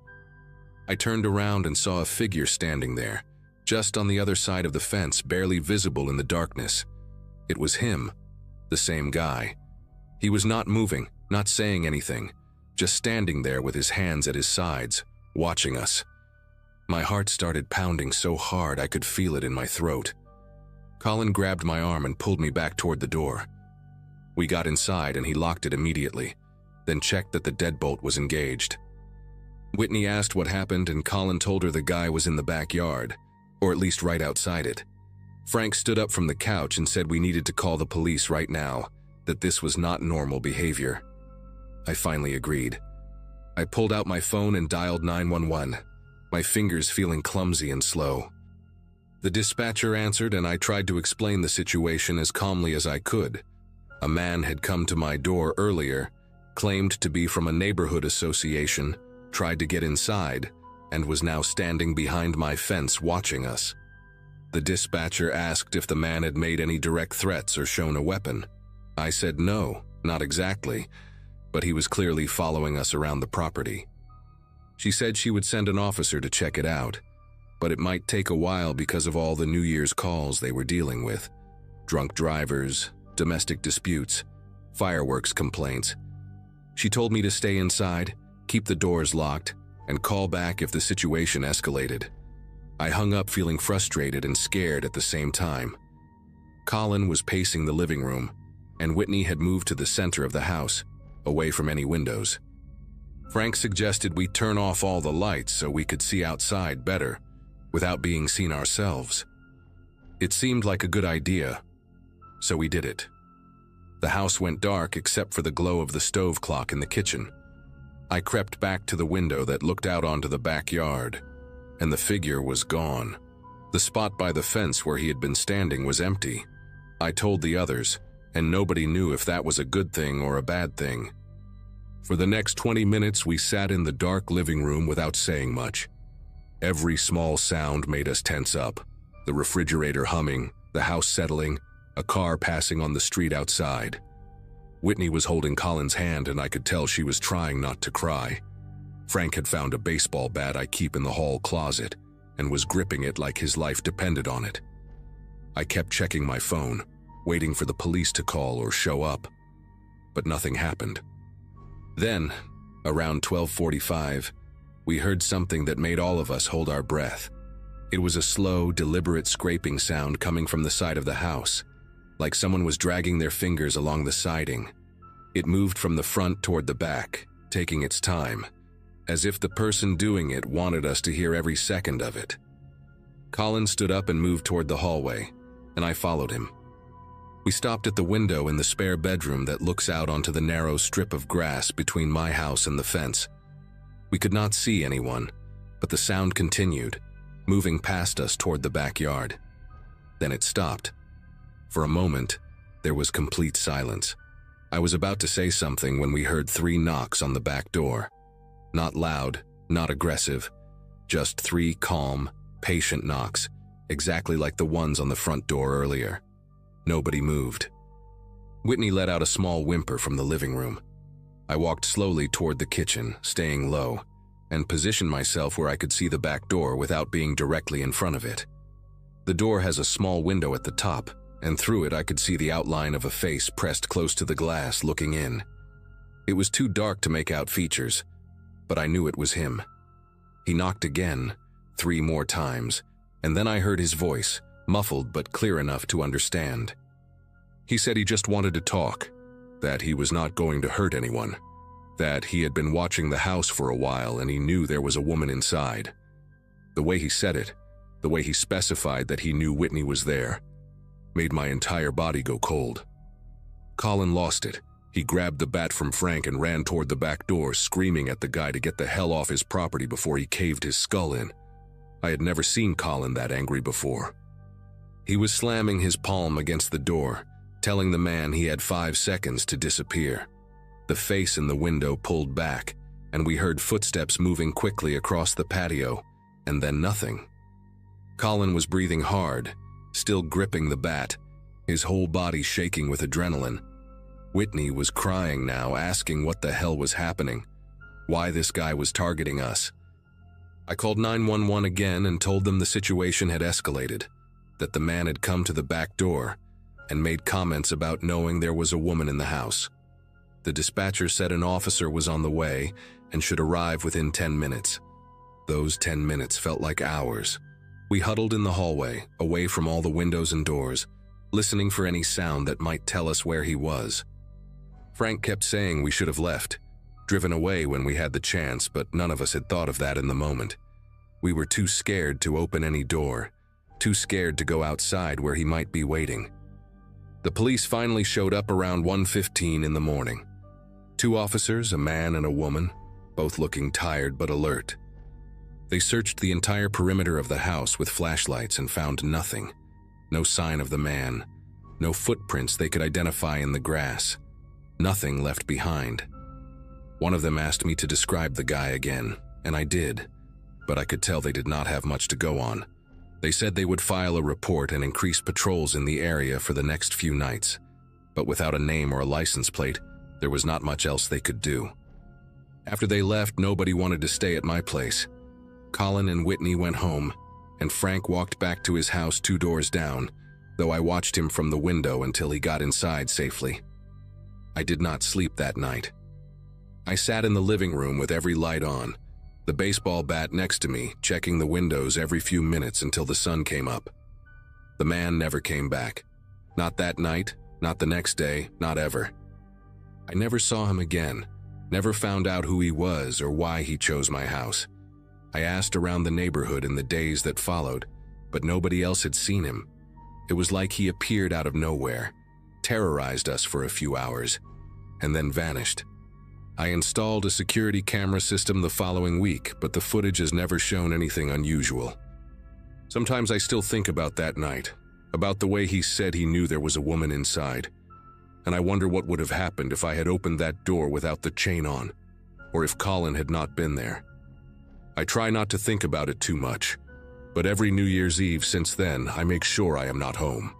I turned around and saw a figure standing there, just on the other side of the fence, barely visible in the darkness. It was him, the same guy. He was not moving, not saying anything, just standing there with his hands at his sides, watching us. My heart started pounding so hard I could feel it in my throat. Colin grabbed my arm and pulled me back toward the door. We got inside and he locked it immediately, then checked that the deadbolt was engaged. Whitney asked what happened and Colin told her the guy was in the backyard, or at least right outside it. Frank stood up from the couch and said we needed to call the police right now, that this was not normal behavior. I finally agreed. I pulled out my phone and dialed 911, my fingers feeling clumsy and slow. The dispatcher answered and I tried to explain the situation as calmly as I could. A man had come to my door earlier, claimed to be from a neighborhood association, tried to get inside, and was now standing behind my fence watching us. The dispatcher asked if the man had made any direct threats or shown a weapon. I said no, not exactly, but he was clearly following us around the property. She said she would send an officer to check it out, but it might take a while because of all the New Year's calls they were dealing with. Drunk drivers, domestic disputes, fireworks complaints. She told me to stay inside, keep the doors locked, and call back if the situation escalated. I hung up feeling frustrated and scared at the same time. Colin was pacing the living room, and Whitney had moved to the center of the house, away from any windows. Frank suggested we turn off all the lights so we could see outside better, without being seen ourselves. It seemed like a good idea, so we did it. The house went dark except for the glow of the stove clock in the kitchen. I crept back to the window that looked out onto the backyard, and the figure was gone. The spot by the fence where he had been standing was empty. I told the others, and nobody knew if that was a good thing or a bad thing. For the next 20 minutes, we sat in the dark living room without saying much. Every small sound made us tense up. The refrigerator humming, the house settling, a car passing on the street outside. Whitney was holding Colin's hand and I could tell she was trying not to cry. Frank had found a baseball bat I keep in the hall closet and was gripping it like his life depended on it. I kept checking my phone, waiting for the police to call or show up, but nothing happened. Then, around 12:45, we heard something that made all of us hold our breath. It was a slow, deliberate scraping sound coming from the side of the house, like someone was dragging their fingers along the siding. It moved from the front toward the back, taking its time, as if the person doing it wanted us to hear every second of it. Colin stood up and moved toward the hallway, and I followed him. We stopped at the window in the spare bedroom that looks out onto the narrow strip of grass between my house and the fence. We could not see anyone, but the sound continued, moving past us toward the backyard. Then it stopped. For a moment, there was complete silence. I was about to say something when we heard 3 knocks on the back door. Not loud, not aggressive, just 3 calm, patient knocks, exactly like the ones on the front door earlier. Nobody moved. Whitney let out a small whimper from the living room. I walked slowly toward the kitchen, staying low, and positioned myself where I could see the back door without being directly in front of it. The door has a small window at the top, and through it I could see the outline of a face pressed close to the glass looking in. It was too dark to make out features, but I knew it was him. He knocked again, 3 more times, and then I heard his voice, muffled but clear enough to understand. He said he just wanted to talk, that he was not going to hurt anyone, that he had been watching the house for a while and he knew there was a woman inside. The way he said it, the way he specified that he knew Whitney was there, made my entire body go cold. Colin lost it. He grabbed the bat from Frank and ran toward the back door, screaming at the guy to get the hell off his property before he caved his skull in. I had never seen Colin that angry before. He was slamming his palm against the door, telling the man he had 5 seconds to disappear. The face in the window pulled back, and we heard footsteps moving quickly across the patio, and then nothing. Colin was breathing hard, still gripping the bat, his whole body shaking with adrenaline. Whitney was crying now, asking what the hell was happening, why this guy was targeting us. I called 911 again and told them the situation had escalated, that the man had come to the back door and made comments about knowing there was a woman in the house. The dispatcher said an officer was on the way and should arrive within 10 minutes. Those 10 minutes felt like hours. We huddled in the hallway, away from all the windows and doors, listening for any sound that might tell us where he was. Frank kept saying we should have left, driven away when we had the chance, but none of us had thought of that in the moment. We were too scared to open any door, too scared to go outside where he might be waiting. The police finally showed up around 1:15 in the morning. 2 officers, a man and a woman, both looking tired but alert. They searched the entire perimeter of the house with flashlights and found nothing. No sign of the man, no footprints they could identify in the grass. Nothing left behind. One of them asked me to describe the guy again, and I did, but I could tell they did not have much to go on. They said they would file a report and increase patrols in the area for the next few nights, but without a name or a license plate, there was not much else they could do. After they left, nobody wanted to stay at my place. Colin and Whitney went home, and Frank walked back to his house 2 doors down, though I watched him from the window until he got inside safely. I did not sleep that night. I sat in the living room with every light on, the baseball bat next to me, checking the windows every few minutes until the sun came up. The man never came back. Not that night, not the next day, not ever. I never saw him again, never found out who he was or why he chose my house. I asked around the neighborhood in the days that followed, but nobody else had seen him. It was like he appeared out of nowhere, terrorized us for a few hours, and then vanished. I installed a security camera system the following week, but the footage has never shown anything unusual. Sometimes I still think about that night, about the way he said he knew there was a woman inside, and I wonder what would have happened if I had opened that door without the chain on, or if Colin had not been there. I try not to think about it too much, but every New Year's Eve since then, I make sure I am not home.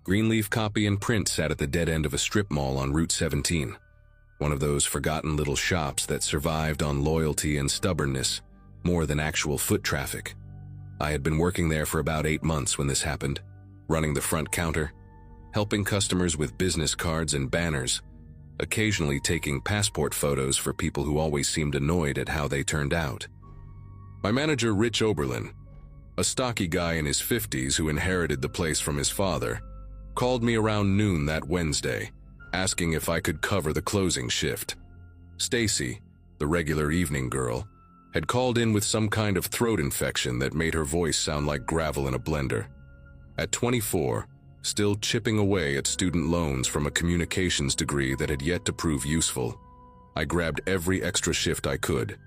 Greenleaf Copy and Print sat at the dead end of a strip mall on Route 17, one of those forgotten little shops that survived on loyalty and stubbornness more than actual foot traffic. I had been working there for about 8 months when this happened, running the front counter, helping customers with business cards and banners, occasionally taking passport photos for people who always seemed annoyed at how they turned out. My manager, Rich Oberlin, a stocky guy in his 50s who inherited the place from his father, called me around noon that Wednesday, asking if I could cover the closing shift. Stacy, the regular evening girl, had called in with some kind of throat infection that made her voice sound like gravel in a blender. At 24, still chipping away at student loans from a communications degree that had yet to prove useful, I grabbed every extra shift I could.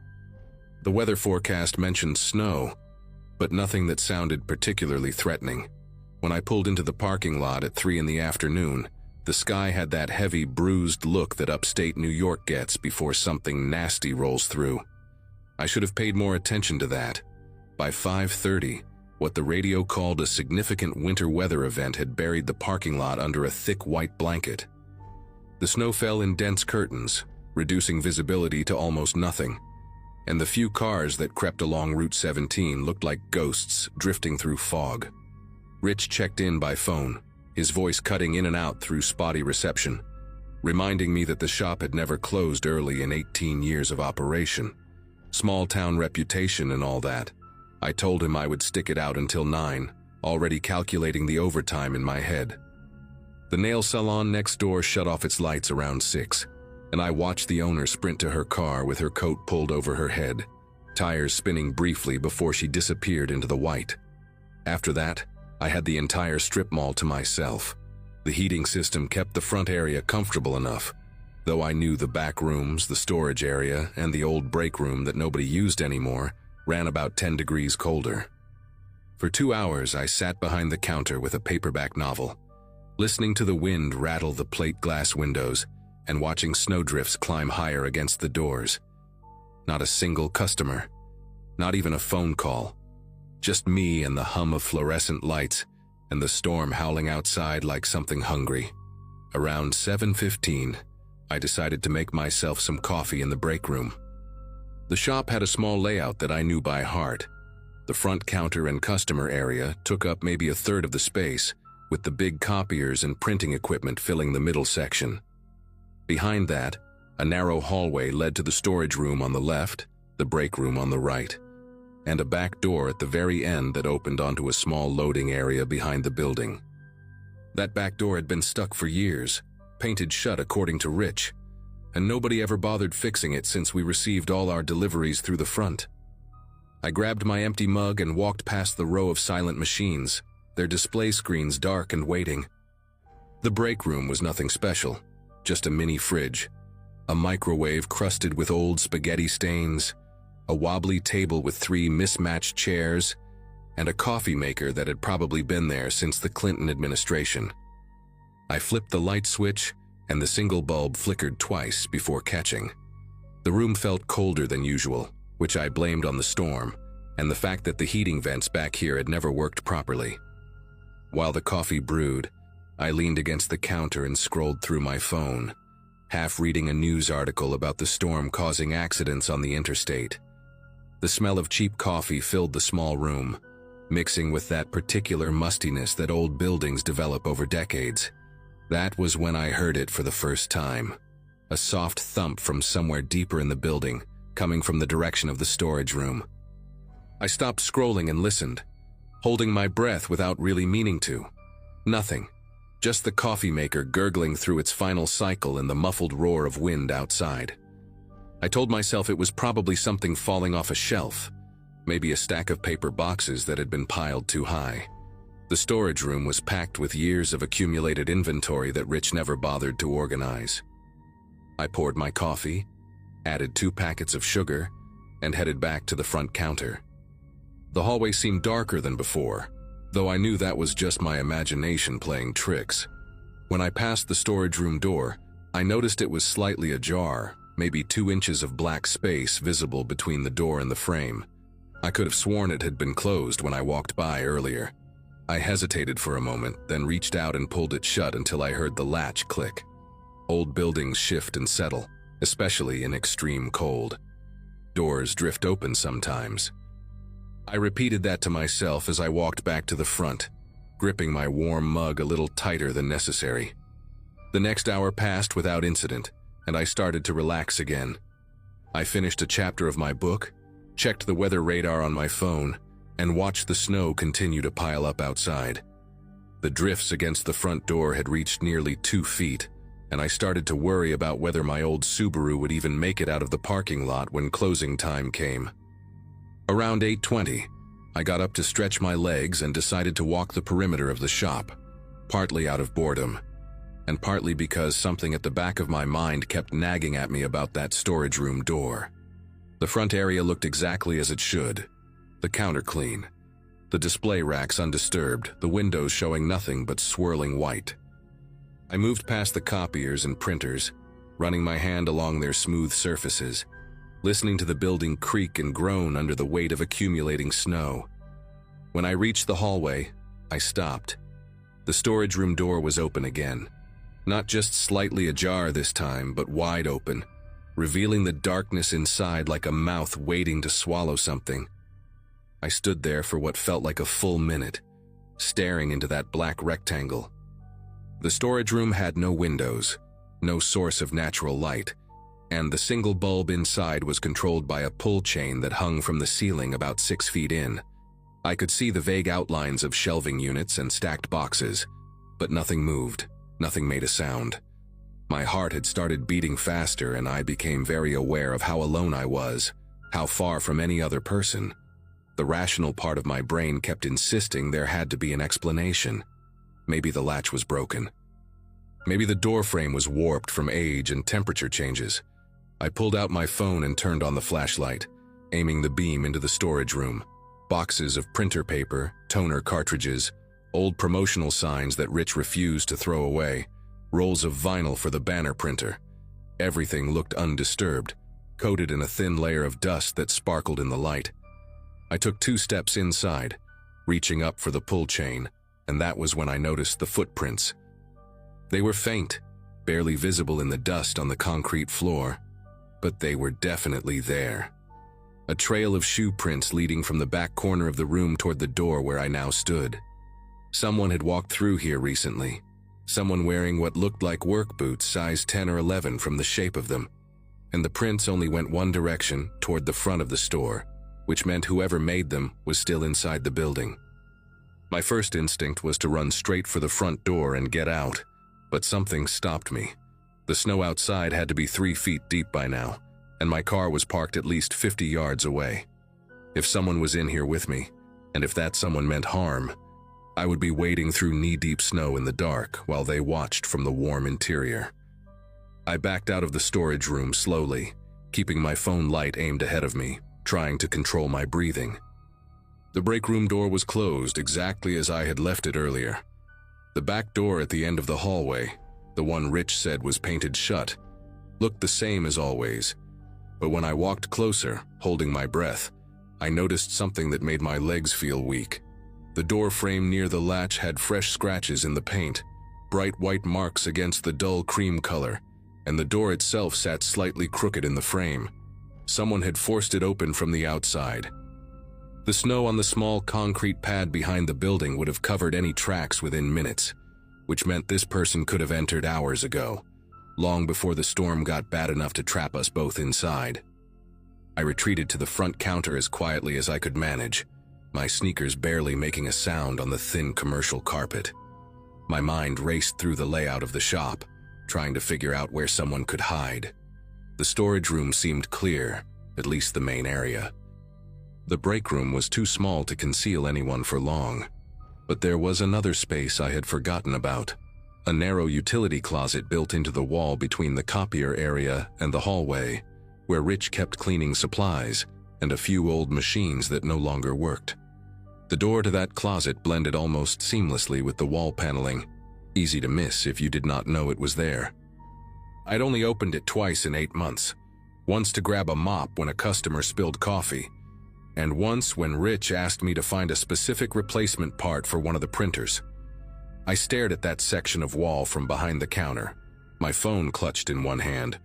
The weather forecast mentioned snow, but nothing that sounded particularly threatening. When I pulled into the parking lot at 3 in the afternoon, the sky had that heavy, bruised look that upstate New York gets before something nasty rolls through. I should have paid more attention to that. By 5:30, what the radio called a significant winter weather event had buried the parking lot under a thick white blanket. The snow fell in dense curtains, reducing visibility to almost nothing, and the few cars that crept along Route 17 looked like ghosts drifting through fog. Rich checked in by phone, his voice cutting in and out through spotty reception, reminding me that the shop had never closed early in 18 years of operation. Small town reputation and all that. I told him I would stick it out until 9, already calculating the overtime in my head. The nail salon next door shut off its lights around 6, and I watched the owner sprint to her car with her coat pulled over her head, tires spinning briefly before she disappeared into the white. After that, I had the entire strip mall to myself. The heating system kept the front area comfortable enough, though I knew the back rooms, the storage area, and the old break room that nobody used anymore ran about 10 degrees colder. For 2 hours, I sat behind the counter with a paperback novel, listening to the wind rattle the plate glass windows and watching snowdrifts climb higher against the doors. Not a single customer, not even a phone call. Just me and the hum of fluorescent lights and the storm howling outside like something hungry. Around 7:15, I decided to make myself some coffee in the break room. The shop had a small layout that I knew by heart. The front counter and customer area took up maybe a third of the space, with the big copiers and printing equipment filling the middle section. Behind that, a narrow hallway led to the storage room on the left, the break room on the right, and a back door at the very end that opened onto a small loading area behind the building. That back door had been stuck for years, painted shut according to Rich, and nobody ever bothered fixing it since we received all our deliveries through the front. I grabbed my empty mug and walked past the row of silent machines, their display screens dark and waiting. The break room was nothing special, just a mini fridge, a microwave crusted with old spaghetti stains, a wobbly table with 3 mismatched chairs, and a coffee maker that had probably been there since the Clinton administration. I flipped the light switch, and the single bulb flickered twice before catching. The room felt colder than usual, which I blamed on the storm, and the fact that the heating vents back here had never worked properly. While the coffee brewed, I leaned against the counter and scrolled through my phone, half reading a news article about the storm causing accidents on the interstate. The smell of cheap coffee filled the small room, mixing with that particular mustiness that old buildings develop over decades. That was when I heard it for the first time. A soft thump from somewhere deeper in the building, coming from the direction of the storage room. I stopped scrolling and listened, holding my breath without really meaning to. Nothing. Just the coffee maker gurgling through its final cycle and the muffled roar of wind outside. I told myself it was probably something falling off a shelf, maybe a stack of paper boxes that had been piled too high. The storage room was packed with years of accumulated inventory that Rich never bothered to organize. I poured my coffee, added 2 packets of sugar, and headed back to the front counter. The hallway seemed darker than before, though I knew that was just my imagination playing tricks. When I passed the storage room door, I noticed it was slightly ajar, maybe 2 inches of black space visible between the door and the frame. I could have sworn it had been closed when I walked by earlier. I hesitated for a moment, then reached out and pulled it shut until I heard the latch click. Old buildings shift and settle, especially in extreme cold. Doors drift open sometimes. I repeated that to myself as I walked back to the front, gripping my warm mug a little tighter than necessary. The next hour passed without incident, and I started to relax again. I finished a chapter of my book, checked the weather radar on my phone, and watched the snow continue to pile up outside. The drifts against the front door had reached nearly 2 feet, and I started to worry about whether my old Subaru would even make it out of the parking lot when closing time came. Around 8:20, I got up to stretch my legs and decided to walk the perimeter of the shop, partly out of boredom, and partly because something at the back of my mind kept nagging at me about that storage room door. The front area looked exactly as it should. The counter clean, the display racks undisturbed, the windows showing nothing but swirling white. I moved past the copiers and printers, running my hand along their smooth surfaces, listening to the building creak and groan under the weight of accumulating snow. When I reached the hallway, I stopped. The storage room door was open again. Not just slightly ajar this time, but wide open, revealing the darkness inside like a mouth waiting to swallow something. I stood there for what felt like a full minute, staring into that black rectangle. The storage room had no windows, no source of natural light, and the single bulb inside was controlled by a pull chain that hung from the ceiling about 6 feet in. I could see the vague outlines of shelving units and stacked boxes, but nothing moved, nothing made a sound. My heart had started beating faster, and I became very aware of how alone I was, how far from any other person. The rational part of my brain kept insisting there had to be an explanation. Maybe the latch was broken. Maybe the door frame was warped from age and temperature changes. I pulled out my phone and turned on the flashlight, aiming the beam into the storage room. Boxes of printer paper, toner cartridges, old promotional signs that Rich refused to throw away, rolls of vinyl for the banner printer. Everything looked undisturbed, coated in a thin layer of dust that sparkled in the light. I took 2 steps inside, reaching up for the pull chain, and that was when I noticed the footprints. They were faint, barely visible in the dust on the concrete floor, but they were definitely there. A trail of shoe prints leading from the back corner of the room toward the door where I now stood. Someone had walked through here recently. Someone wearing what looked like work boots size 10 or 11 from the shape of them. And the prints only went one direction, toward the front of the store, which meant whoever made them was still inside the building. My first instinct was to run straight for the front door and get out, but something stopped me. The snow outside had to be 3 feet deep by now, and my car was parked at least 50 yards away. If someone was in here with me, and if that someone meant harm, I would be wading through knee-deep snow in the dark while they watched from the warm interior. I backed out of the storage room slowly, keeping my phone light aimed ahead of me, trying to control my breathing. The break room door was closed exactly as I had left it earlier. The back door at the end of the hallway, the one Rich said was painted shut, looked the same as always. But when I walked closer, holding my breath, I noticed something that made my legs feel weak. The door frame near the latch had fresh scratches in the paint, bright white marks against the dull cream color, and the door itself sat slightly crooked in the frame. Someone had forced it open from the outside. The snow on the small concrete pad behind the building would have covered any tracks within minutes, which meant this person could have entered hours ago, long before the storm got bad enough to trap us both inside. I retreated to the front counter as quietly as I could manage, my sneakers barely making a sound on the thin commercial carpet. My mind raced through the layout of the shop, trying to figure out where someone could hide. The storage room seemed clear, at least the main area. The break room was too small to conceal anyone for long, but there was another space I had forgotten about, a narrow utility closet built into the wall between the copier area and the hallway, where Rich kept cleaning supplies and a few old machines that no longer worked. The door to that closet blended almost seamlessly with the wall paneling, easy to miss if you did not know it was there. I'd only opened it twice in 8 months, once to grab a mop when a customer spilled coffee, and once when Rich asked me to find a specific replacement part for one of the printers. I stared at that section of wall from behind the counter, my phone clutched in one hand,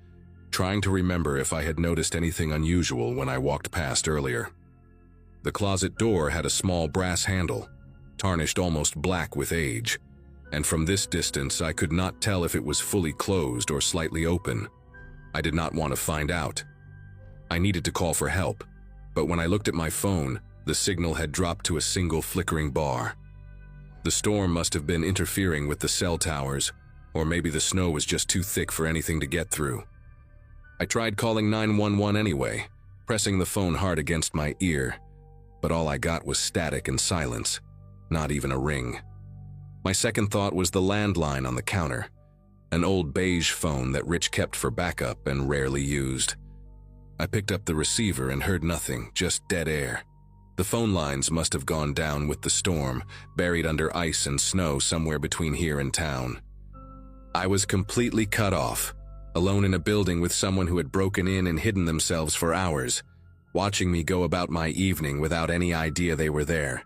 trying to remember if I had noticed anything unusual when I walked past earlier. The closet door had a small brass handle, tarnished almost black with age, and from this distance I could not tell if it was fully closed or slightly open. I did not want to find out. I needed to call for help, but when I looked at my phone, the signal had dropped to a single flickering bar. The storm must have been interfering with the cell towers, or maybe the snow was just too thick for anything to get through. I tried calling 911 anyway, pressing the phone hard against my ear, but all I got was static and silence, not even a ring. My second thought was the landline on the counter, an old beige phone that Rich kept for backup and rarely used. I picked up the receiver and heard nothing, just dead air. The phone lines must have gone down with the storm, buried under ice and snow somewhere between here and town. I was completely cut off, alone in a building with someone who had broken in and hidden themselves for hours, watching me go about my evening without any idea they were there.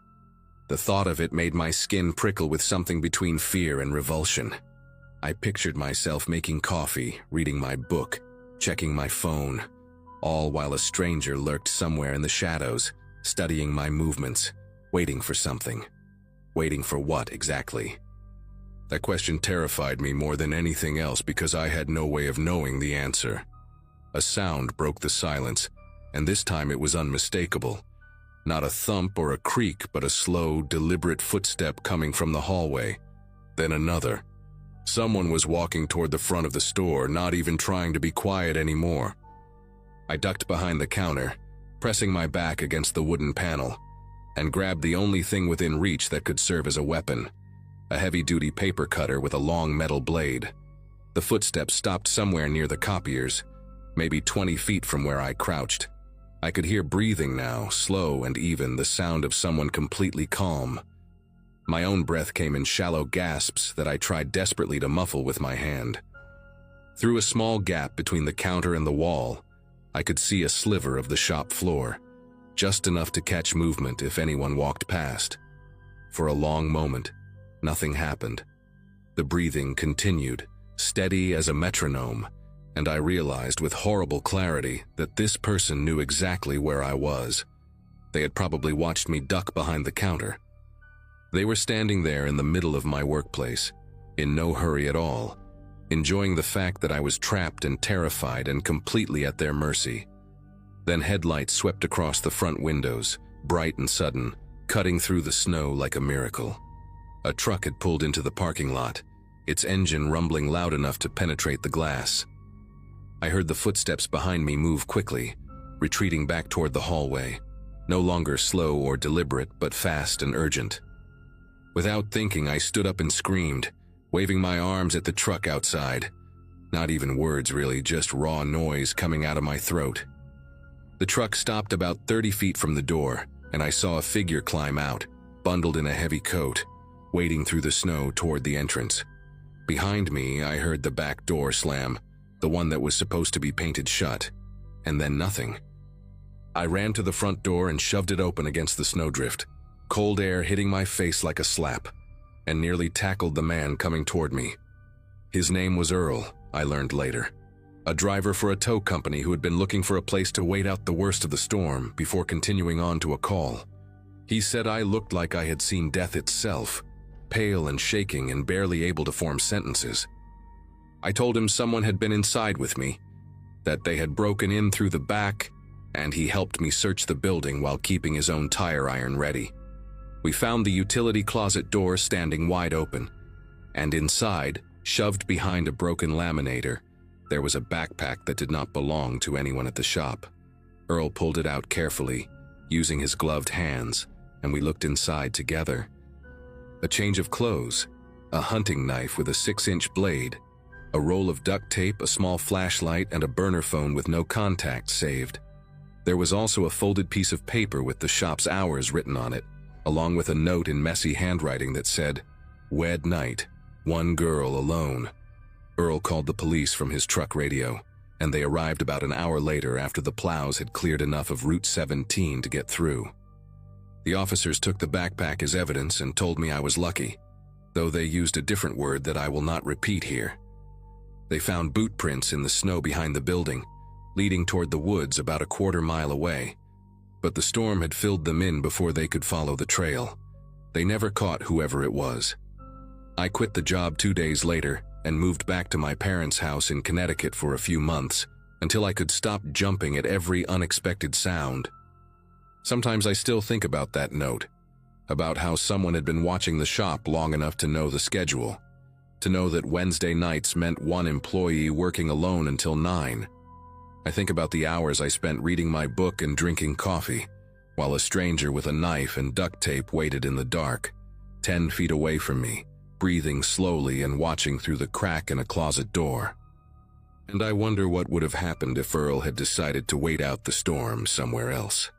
The thought of it made my skin prickle with something between fear and revulsion. I pictured myself making coffee, reading my book, checking my phone, all while a stranger lurked somewhere in the shadows, studying my movements, waiting for something. Waiting for what exactly? That question terrified me more than anything else because I had no way of knowing the answer. A sound broke the silence, and this time it was unmistakable. Not a thump or a creak, but a slow, deliberate footstep coming from the hallway. Then another. Someone was walking toward the front of the store, not even trying to be quiet anymore. I ducked behind the counter, pressing my back against the wooden panel, and grabbed the only thing within reach that could serve as a weapon, a heavy-duty paper cutter with a long metal blade. The footsteps stopped somewhere near the copiers, maybe 20 feet from where I crouched. I could hear breathing now, slow and even, the sound of someone completely calm. My own breath came in shallow gasps that I tried desperately to muffle with my hand. Through a small gap between the counter and the wall, I could see a sliver of the shop floor, just enough to catch movement if anyone walked past. For a long moment, nothing happened. The breathing continued, steady as a metronome, and I realized with horrible clarity that this person knew exactly where I was. They had probably watched me duck behind the counter. They were standing there in the middle of my workplace, in no hurry at all, enjoying the fact that I was trapped and terrified and completely at their mercy. Then headlights swept across the front windows, bright and sudden, cutting through the snow like a miracle. A truck had pulled into the parking lot, its engine rumbling loud enough to penetrate the glass. I heard the footsteps behind me move quickly, retreating back toward the hallway, no longer slow or deliberate, but fast and urgent. Without thinking, I stood up and screamed, waving my arms at the truck outside. Not even words really, just raw noise coming out of my throat. The truck stopped about 30 feet from the door, and I saw a figure climb out, bundled in a heavy coat, wading through the snow toward the entrance. Behind me, I heard the back door slam, the one that was supposed to be painted shut, and then nothing. I ran to the front door and shoved it open against the snowdrift, cold air hitting my face like a slap, and nearly tackled the man coming toward me. His name was Earl, I learned later, a driver for a tow company who had been looking for a place to wait out the worst of the storm before continuing on to a call. He said I looked like I had seen death itself, pale and shaking and barely able to form sentences. I told him someone had been inside with me, that they had broken in through the back, and he helped me search the building while keeping his own tire iron ready. We found the utility closet door standing wide open, and inside, shoved behind a broken laminator, there was a backpack that did not belong to anyone at the shop. Earl pulled it out carefully, using his gloved hands, and we looked inside together. A change of clothes, a hunting knife with a 6-inch blade, a roll of duct tape, a small flashlight, and a burner phone with no contacts saved. There was also a folded piece of paper with the shop's hours written on it, along with a note in messy handwriting that said, "Wed night, one girl alone." Earl called the police from his truck radio, and they arrived about an hour later after the plows had cleared enough of Route 17 to get through. The officers took the backpack as evidence and told me I was lucky, though they used a different word that I will not repeat here. They found boot prints in the snow behind the building, leading toward the woods about a quarter-mile away, but the storm had filled them in before they could follow the trail. They never caught whoever it was. I quit the job 2 days later and moved back to my parents' house in Connecticut for a few months until I could stop jumping at every unexpected sound. Sometimes I still think about that note, about how someone had been watching the shop long enough to know the schedule, to know that Wednesday nights meant one employee working alone until 9. I think about the hours I spent reading my book and drinking coffee, while a stranger with a knife and duct tape waited in the dark, 10 feet away from me, breathing slowly and watching through the crack in a closet door. And I wonder what would have happened if Earl had decided to wait out the storm somewhere else.